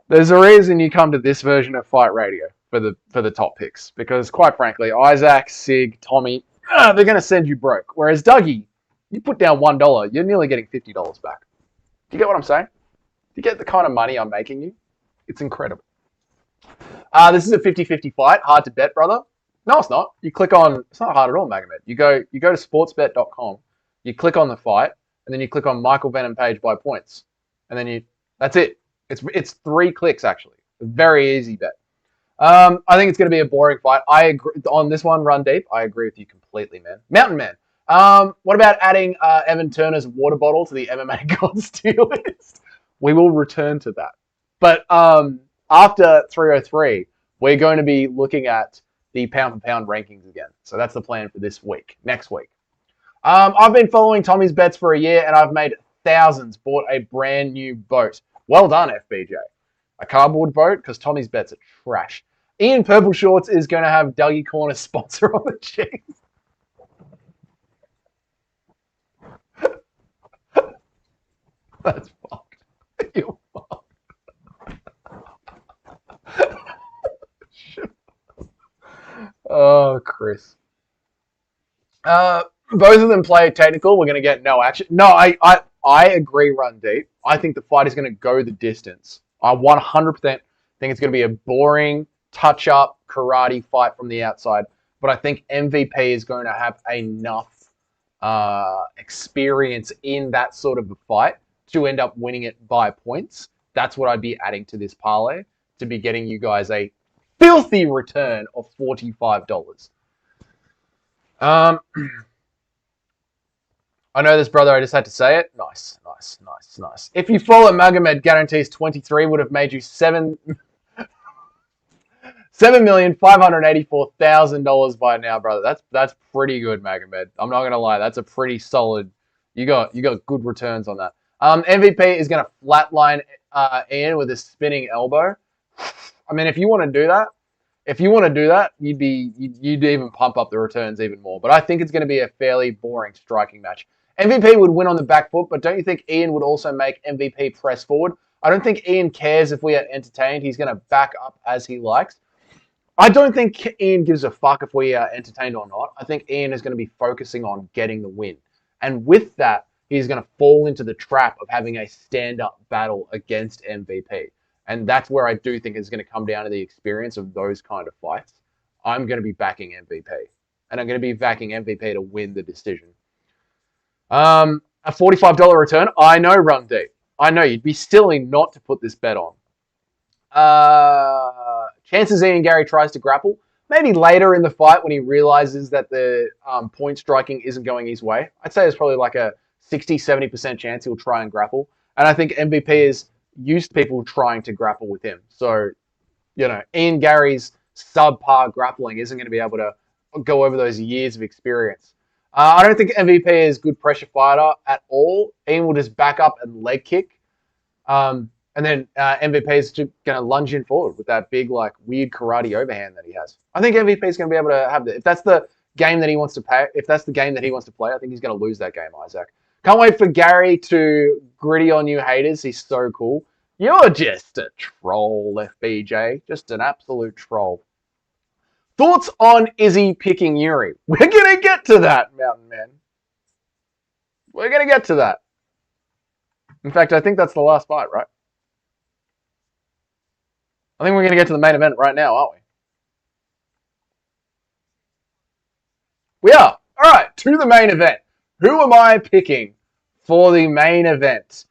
There's a reason you come to this version of Fight Radio for the top picks, because quite frankly, Isaac, Sig, Tommy, they're going to send you broke. Whereas Dougie, you put down $1, you're nearly getting $50 back. Do you get what I'm saying? Do you get the kind of money I'm making you? It's incredible. This is a 50-50 fight. Hard to bet, brother. No, it's not. You click on. It's not hard at all, Magomed. You go to sportsbet.com. You click on the fight, and then you click on Michael Venom Page by points, and then that's it. It's 3 clicks actually. A very easy bet. I think it's going to be a boring fight. I agree on this one. Run deep. I agree with you completely, man. Mountain Man. What about adding Evan Turner's water bottle to the MMA Gods tier list? We will return to that. But after 303, we're going to be looking at the pound-for-pound rankings again. So that's the plan for this week, next week. I've been following Tommy's bets for a year, and I've made thousands. Bought a brand new boat. Well done, FBJ. A cardboard boat, because Tommy's bets are trash. Ian Purple Shorts is going to have Dougie Corner sponsor on the cheese. That's fucked. You're fucked. Oh, Chris. Both of them play technical. We're going to get no action. No, I agree, Run Deep. I think the fight is going to go the distance. I 100% think it's going to be a boring, touch-up, karate fight from the outside. But I think MVP is going to have enough experience in that sort of a fight to end up winning it by points. That's what I'd be adding to this parlay, to be getting you guys a filthy return of $45. I know this, brother. I just had to say it. Nice. If you follow Magomed, guarantees 23 would have made you $7,584,000 by now, brother. That's pretty good, Magomed. I'm not gonna lie. That's a pretty solid. You got good returns on that. MVP is gonna flatline Ian with a spinning elbow. I mean, if you want to do that, you'd even pump up the returns even more. But I think it's going to be a fairly boring striking match. MVP would win on the back foot, but don't you think Ian would also make MVP press forward? I don't think Ian cares if we are entertained. He's going to back up as he likes. I don't think Ian gives a fuck if we are entertained or not. I think Ian is going to be focusing on getting the win. And with that, he's going to fall into the trap of having a stand-up battle against MVP. And that's where I do think it's going to come down to the experience of those kind of fights. I'm going to be backing MVP. And I'm going to be backing MVP to win the decision. A $45 return. I know, Run Deep. I know, you'd be silly not to put this bet on. Chances Ian Gary tries to grapple. Maybe later in the fight when he realizes that the point striking isn't going his way. I'd say there's probably like a 60-70% chance he'll try and grapple. And I think MVP is used to people trying to grapple with him. So, you know, Ian Gary's subpar grappling isn't going to be able to go over those years of experience. I don't think MVP is a good pressure fighter at all. Ian will just back up and leg kick. And then MVP is just going to lunge in forward with that big, like, weird karate overhand that he has. I think MVP is going to be able to have that. If that's the game that he wants to play, I think he's going to lose that game, Isaac. Can't wait for Gary to gritty on you haters. He's so cool. You're just a troll, FBJ. Just an absolute troll. Thoughts on Izzy picking Yuri? We're going to get to that, Mountain Man. We're going to get to that. In fact, I think that's the last fight, right? I think we're going to get to the main event right now, aren't we? We are. All right, to the main event. Who am I picking for the main event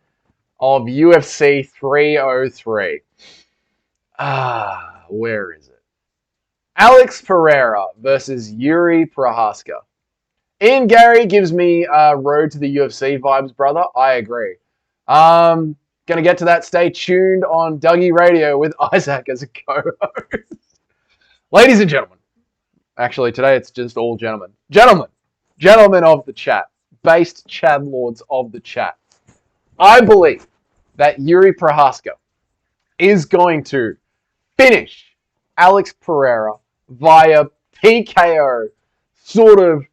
of UFC 303? Where is it? Alex Pereira versus Yuri Procházka. Ian Gary gives me road to the UFC vibes, brother. I agree. Gonna get to that. Stay tuned on Dougie Radio with Isaac as a co-host. Ladies and gentlemen. Actually, today it's just all gentlemen. Gentlemen of the chat. Based Chad Lords of the chat. I believe that Yuri Procházka is going to finish Alex Pereira via TKO. Sort of,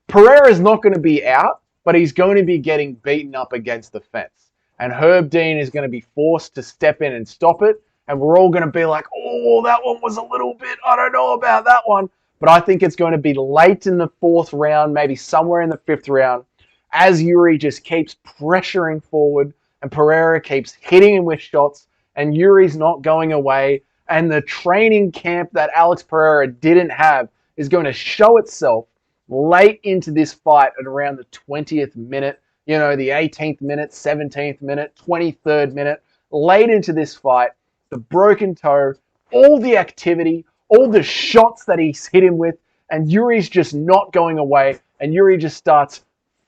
Pereira's not going to be out, but he's going to be getting beaten up against the fence. And Herb Dean is going to be forced to step in and stop it. And we're all going to be like, oh, that one was a little bit, I don't know about that one. But I think it's going to be late in the 4th round, maybe somewhere in the 5th round, as Yuri just keeps pressuring forward and Pereira keeps hitting him with shots and Yuri's not going away. And the training camp that Alex Pereira didn't have is going to show itself late into this fight at around the 20th minute, you know, the 18th minute, 17th minute, 23rd minute, late into this fight, the broken toe, all the activity, all the shots that he's hit him with, and Yuri's just not going away, and Yuri just starts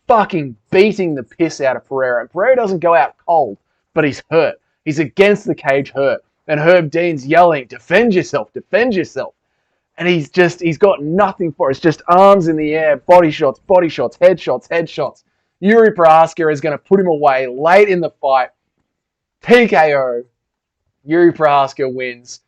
fucking beating the piss out of Pereira. And Pereira doesn't go out cold, but he's hurt. He's against the cage hurt. And Herb Dean's yelling, defend yourself, defend yourself. And he's got nothing for it. It's just arms in the air, body shots, headshots, headshots. Yuri Procházka is going to put him away late in the fight. TKO. Yuri Procházka wins.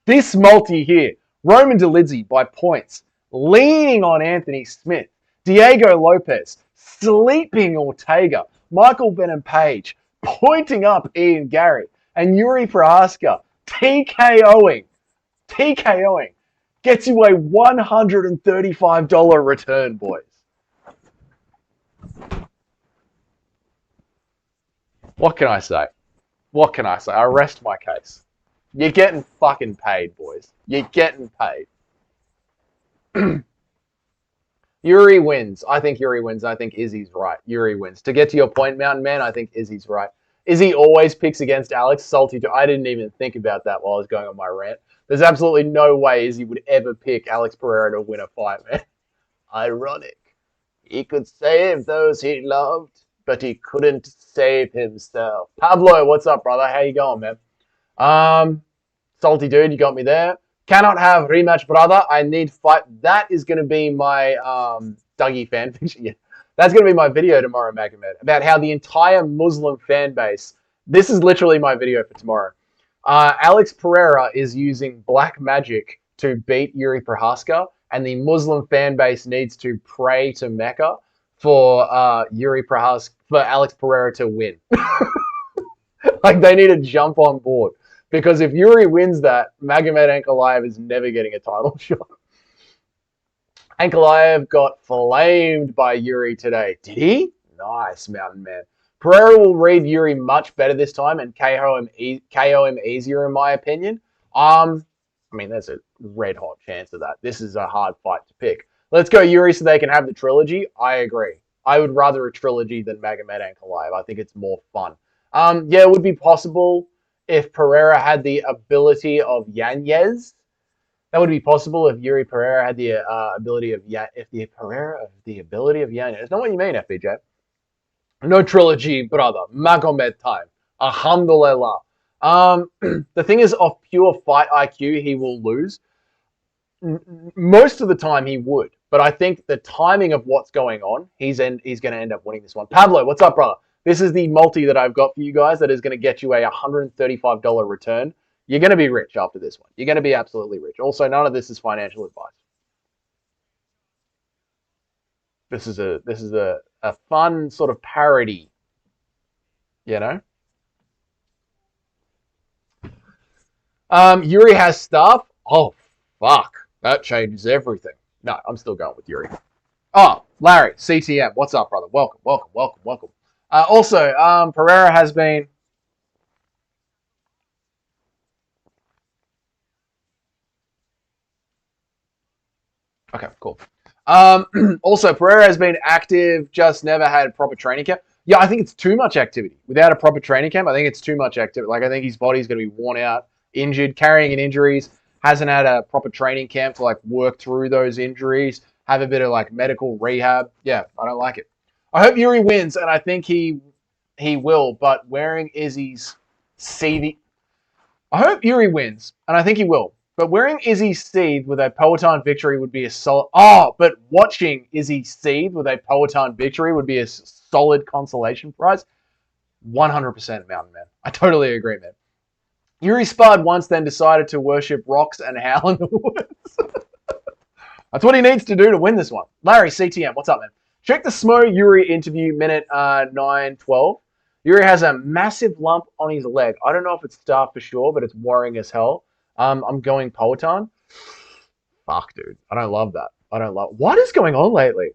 This multi here, Roman Dolidze by points, leaning on Anthony Smith, Diego Lopez, sleeping Ortega, Michael Venom Page, pointing up Ian Gary, and Yuri Procházka TKOing, gets you a $135 return, boys. What can I say? I rest my case. You're getting fucking paid, boys. You're getting paid. Yuri wins. I think Yuri wins. I think Izzy's right. Yuri wins. To get to your point, Mountain Man, I think Izzy's right. Izzy always picks against Alex. Salty. I didn't even think about that while I was going on my rant. There's absolutely no way Izzy would ever pick Alex Pereira to win a fight, man. Ironic. He could save those he loved, but he couldn't save himself. Pablo, what's up, brother? How you going, man? Salty dude, you got me there. Cannot have rematch, brother. I need fight. That is going to be my Dougie fanfiction. Yeah. That's going to be my video tomorrow, Magomed, about how the entire Muslim fan base, this is literally my video for tomorrow. Alex Pereira is using black magic to beat Yuri Procházka, and the Muslim fan base needs to pray to Mecca for for Alex Pereira to win. Like, they need to jump on board. Because if Yuri wins that, Magomed Ankalaev is never getting a title shot. Ankalaev got flamed by Yuri today. Did he? Nice, Mountain Man. Pereira will read Yuri much better this time and KO him easier, in my opinion. I mean, there's a red hot chance of that. This is a hard fight to pick. Let's go Yuri so they can have the trilogy. I agree. I would rather a trilogy than Magomed Ankalaev. I think it's more fun. Yeah, it would be possible if Pereira had the ability of Yanez. That would be possible if Yuri Pereira had the ability of Yanez. Know what you mean, FBJ? No trilogy, brother. Magomed time. Alhamdulillah. The thing is, off pure fight IQ, he will lose. Most of the time, he would. But I think the timing of what's going on, he's going to end up winning this one. Pablo, what's up, brother? This is the multi that I've got for you guys that is going to get you a $135 return. You're going to be rich after this one. You're going to be absolutely rich. Also, none of this is financial advice. This is a fun sort of parody, you know? Yuri has stuff. Oh, fuck. That changes everything. No, I'm still going with Yuri. Oh, Larry, CTM. What's up, brother? Welcome. Also, Pereira has been... Okay, cool. Also, Pereira has been active, just never had proper training camp. Yeah, I think it's too much activity. Without a proper training camp, I think it's too much activity. Like, I think his body's going to be worn out, injured, carrying in injuries, hasn't had a proper training camp to, like, work through those injuries, have a bit of, like, medical rehab. Yeah, I don't like it. I hope Yuri wins, and I think he will, but wearing Izzy's seedy... I hope Yuri wins, and I think he will. But wearing Izzy seethe with a Peloton victory would be a solid... Oh, but watching Izzy seethe with a Peloton victory would be a solid consolation prize. 100% Mountain Man. I totally agree, man. Yuri sparred once, then decided to worship rocks and howl in the woods. That's what he needs to do to win this one. Larry, CTM, what's up, man? Check the Smo Yuri interview, minute 9:12. Yuri has a massive lump on his leg. I don't know if it's staph for sure, but it's worrying as hell. I'm going Peloton. Fuck, dude. I don't love that. What is going on lately?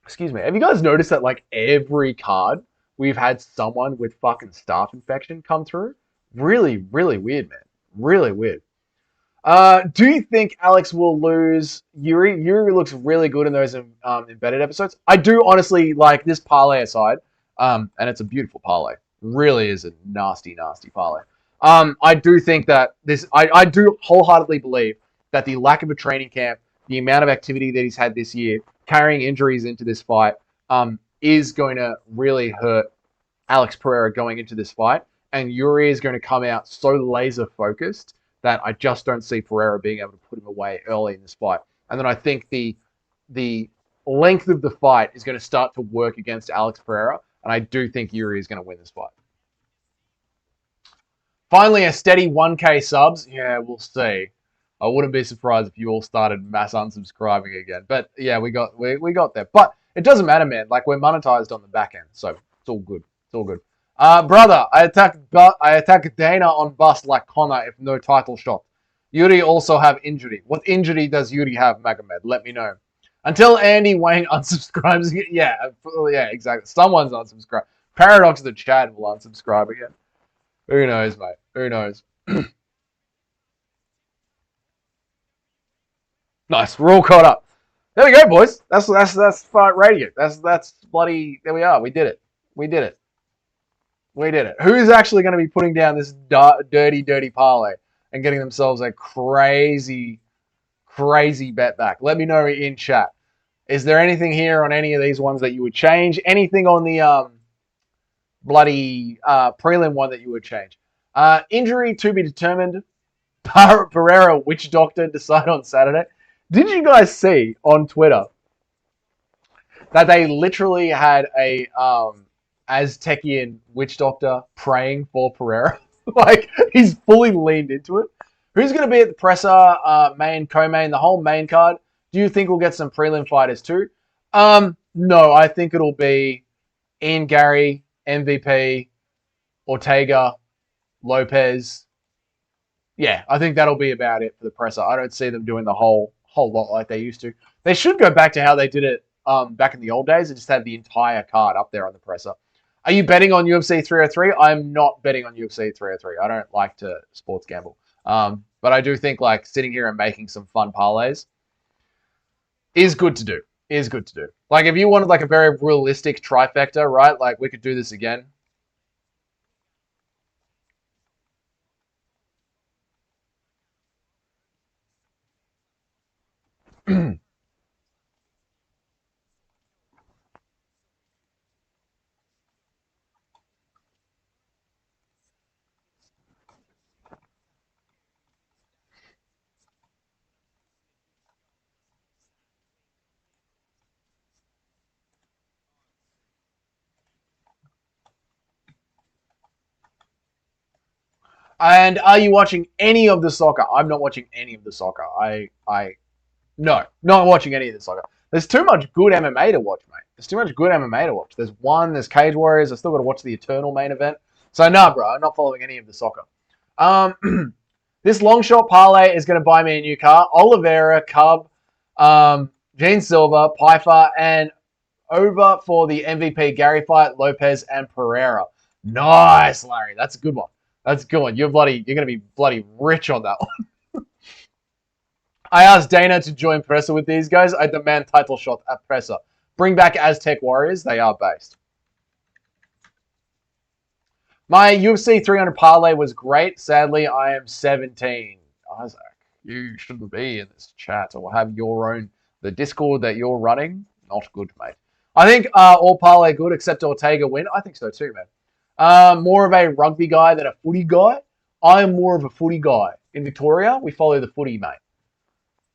Excuse me. Have you guys noticed that, like, every card we've had someone with fucking staph infection come through? Really, really weird, man. Really weird. Do you think Alex will lose Yuri? Yuri looks really good in those embedded episodes. I do honestly, like, this parlay aside, and it's a beautiful parlay. Really is a nasty, nasty parlay. I do think that I do wholeheartedly believe that the lack of a training camp, the amount of activity that he's had this year, carrying injuries into this fight, is going to really hurt Alex Pereira going into this fight. And Yuri is going to come out so laser focused that I just don't see Pereira being able to put him away early in this fight. And then I think the length of the fight is going to start to work against Alex Pereira. And I do think Yuri is going to win this fight. Finally, a steady 1K subs. Yeah, we'll see. I wouldn't be surprised if you all started mass unsubscribing again. But yeah, we got there. But it doesn't matter, man. Like, we're monetized on the back end, so it's all good. It's all good. Brother, I attack Dana on bust like Connor if no title shot. Yuri also have injury. What injury does Yuri have, Magomed? Let me know. Until Andy Wang unsubscribes again. Yeah, exactly. Someone's unsubscribed. Paradox the chat will unsubscribe again. Who knows, mate? Who knows? Nice. We're all caught up. There we go, boys. That's Fight Radio. That's bloody. There we are. We did it. Who's actually going to be putting down this dirty parlay and getting themselves a crazy bet back? Let me know in chat. Is there anything here on any of these ones that you would change? Anything on the bloody prelim one that you would change? Injury to be determined. Pereira witch doctor decide on Saturday. Did you guys see on Twitter that they literally had a Aztecian witch doctor praying for Pereira? Like, he's fully leaned into it. Who's going to be at the presser, main, co-main, the whole main card? Do you think we'll get some prelim fighters too? No, I think it'll be Ian Gary, MVP, Ortega, Lopez. Yeah, I think that'll be about it for the presser. I don't see them doing the whole lot like they used to. They should go back to how they did it back in the old days and just have the entire card up there on the presser. Are you betting on UFC 303? I'm not betting on UFC 303. I don't like to sports gamble. But I do think like sitting here and making some fun parlays is good to do. Is good to do. Like if you wanted like a very realistic trifecta, right? Like we could do this again. And are you watching any of the soccer? I'm not watching any of the soccer. No, not watching any of the soccer. There's too much good MMA to watch, mate. There's too much good MMA to watch. There's Cage Warriors. I still got to watch the Eternal main event. So nah, bro, I'm not following any of the soccer. This long shot parlay is going to buy me a new car. Oliveira, Cub, Gene Silva, Pfeiffer, and over for the MVP Gary fight, Lopez and Pereira. Nice, Larry. That's a good one. That's a good one. You're going to be bloody rich on that one. I asked Dana to join Presser with these guys. I demand title shot at Presser. Bring back Aztec Warriors. They are based. My UFC 300 parlay was great. Sadly, I am 17. Isaac, you shouldn't be in this chat or have your own, the Discord that you're running. Not good, mate. I think all parlay good except Ortega win. I think so too, man. More of a rugby guy than a footy guy. I am more of a footy guy. In Victoria, we follow the footy, mate.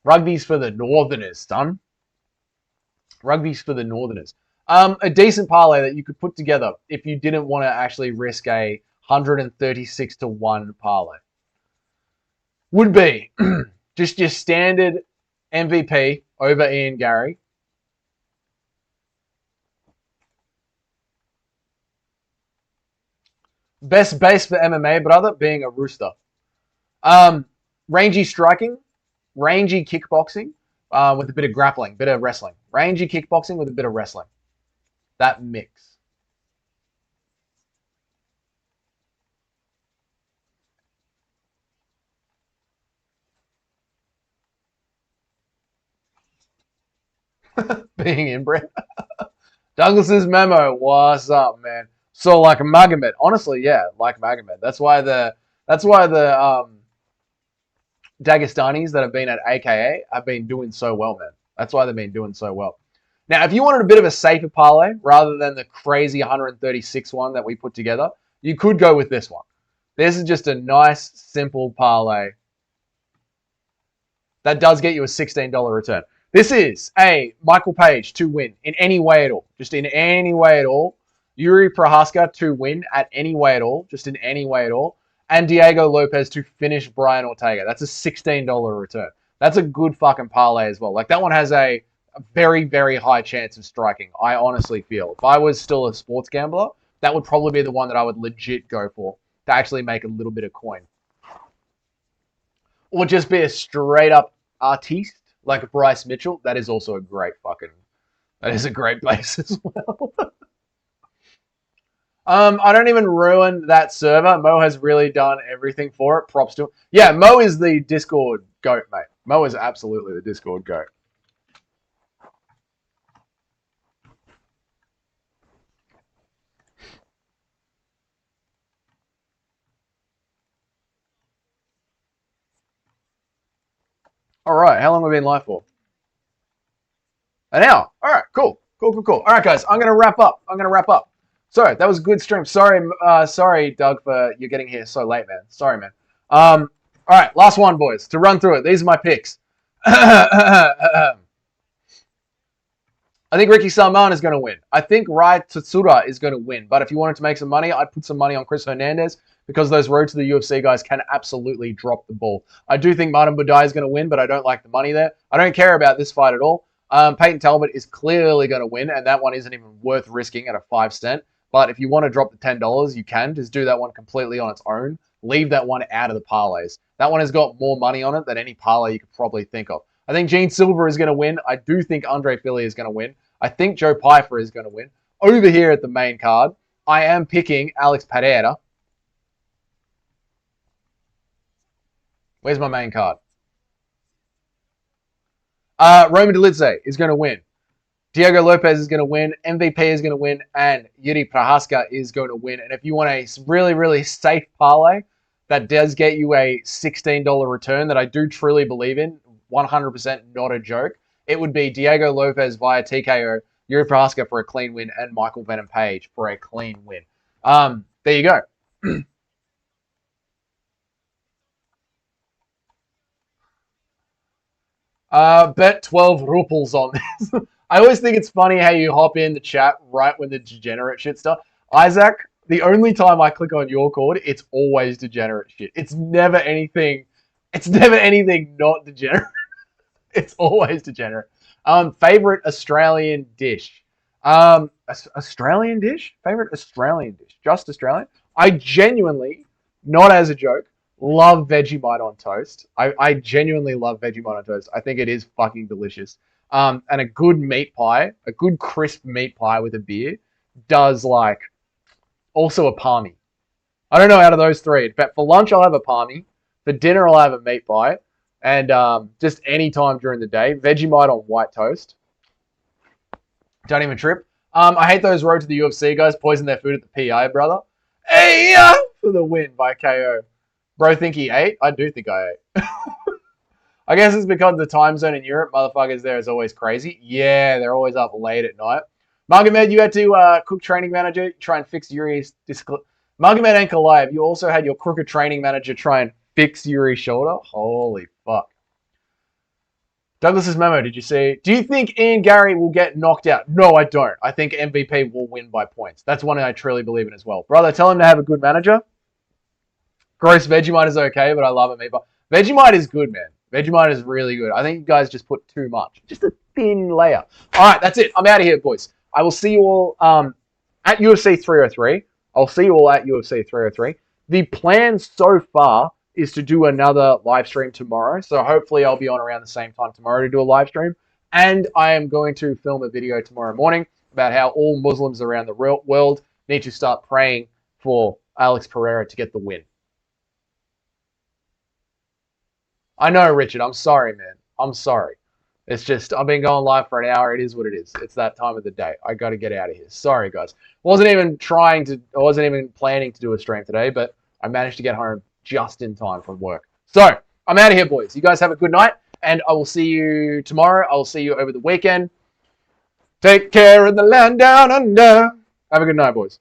Rugby's for the Northerners, son. Rugby's for the Northerners. A decent parlay that you could put together if you didn't want to actually risk a 136 to 1 parlay would be just your standard MVP over Ian Gary. Best base for MMA, brother, being a rooster. Rangy striking, rangy kickboxing with a bit of grappling, bit of wrestling. Rangy kickboxing with a bit of wrestling. That mix. Being inbred. Douglas's memo. What's up, man? So like Magomed. Honestly, yeah, like Magomed. That's why the Dagestanis that have been at AKA have been doing so well, man. That's why they've been doing so well. Now, if you wanted a bit of a safer parlay rather than the crazy 136 one that we put together, you could go with this one. This is just a nice, simple parlay that does get you a $16 return. This is a Michael Page to win in any way at all. Just in any way at all. Yuri Procházka to win at any way at all. Just in any way at all. And Diego Lopez to finish Brian Ortega. That's a $16 return. That's a good fucking parlay as well. Like that one has a very, very high chance of striking, I honestly feel. If I was still a sports gambler, that would probably be the one that I would legit go for to actually make a little bit of coin. Or just be a straight up artiste like Bryce Mitchell. That is also a great that is a great base as well. I don't even ruin that server. Mo has really done everything for it. Props to him. Yeah, Mo is the Discord goat, mate. Mo is absolutely the Discord goat. All right, how long have we been live for? An hour. All right, cool. All right, guys, I'm gonna wrap up. So that was a good stream. Sorry, Doug, for you getting here so late, man. Sorry, man. All right, last one, boys. To run through it, these are my picks. I think Ricky Salman is going to win. I think Rai Tsutsura is going to win. But if you wanted to make some money, I'd put some money on Chris Hernandez because those Road to the UFC guys can absolutely drop the ball. I do think Martin Budai is going to win, but I don't like the money there. I don't care about this fight at all. Peyton Talbot is clearly going to win, and that one isn't even worth risking at a 5 cent. But if you want to drop the $10, you can. Just do that one completely on its own. Leave that one out of the parlays. That one has got more money on it than any parlay you could probably think of. I think Gene Silver is going to win. I do think Andre Philly is going to win. I think Joe Pyfer is going to win. Over here at the main card, I am picking Alex Pereira. Where's my main card? Roman Dolidze is going to win. Diego Lopez is going to win. MVP is going to win. And Yuri Procházka is going to win. And if you want a really, really safe parlay that does get you a $16 return that I do truly believe in, 100% not a joke, it would be Diego Lopez via TKO, Yuri Procházka for a clean win, and Michael Venom Page for a clean win. There you go. Bet 12 ruples on this. I always think it's funny how you hop in the chat right when the degenerate shit stuff. Isaac, the only time I click on your cord, it's always degenerate shit. It's never anything not degenerate. It's always degenerate. Favorite Australian dish. Australian dish? Favorite Australian dish. Just Australian? I genuinely, not as a joke, love Vegemite on toast. I genuinely love Vegemite on toast. I think it is fucking delicious. And a good meat pie, a good crisp meat pie with a beer, does like also a palmy. I don't know out of those three, but for lunch I'll have a palmy. For dinner I'll have a meat pie. And just any time during the day, Vegemite on white toast. Don't even trip. I hate those Road to the UFC guys poison their food at the PI, brother. Hey, for the win by KO. Bro, think he ate? I do think I ate. I guess it's because the time zone in Europe, motherfuckers there is always crazy. Yeah, they're always up late at night. Magomed, you had to cook training manager, try and fix Yuri's... Magomed and Kalaev, you also had your crooked training manager try and fix Yuri's shoulder? Holy fuck. Douglas's memo, did you see? Do you think Ian Gary will get knocked out? No, I don't. I think MVP will win by points. That's one I truly believe in as well. Brother, tell him to have a good manager. Gross Vegemite is okay, but I love it, meatball. Vegemite is good, man. Vegemite is really good. I think you guys just put too much. Just a thin layer. All right, that's it. I'm out of here, boys. I will see you all at UFC 303. I'll see you all at UFC 303. The plan so far is to do another live stream tomorrow. So hopefully I'll be on around the same time tomorrow to do a live stream. And I am going to film a video tomorrow morning about how all Muslims around the world need to start praying for Alex Pereira to get the win. I know, Richard. I'm sorry, man. I'm sorry. It's just, I've been going live for an hour. It is what it is. It's that time of the day. I got to get out of here. Sorry, guys. I wasn't even planning to do a stream today, but I managed to get home just in time from work. So, I'm out of here, boys. You guys have a good night, and I will see you tomorrow. I will see you over the weekend. Take care of the land down under. Have a good night, boys.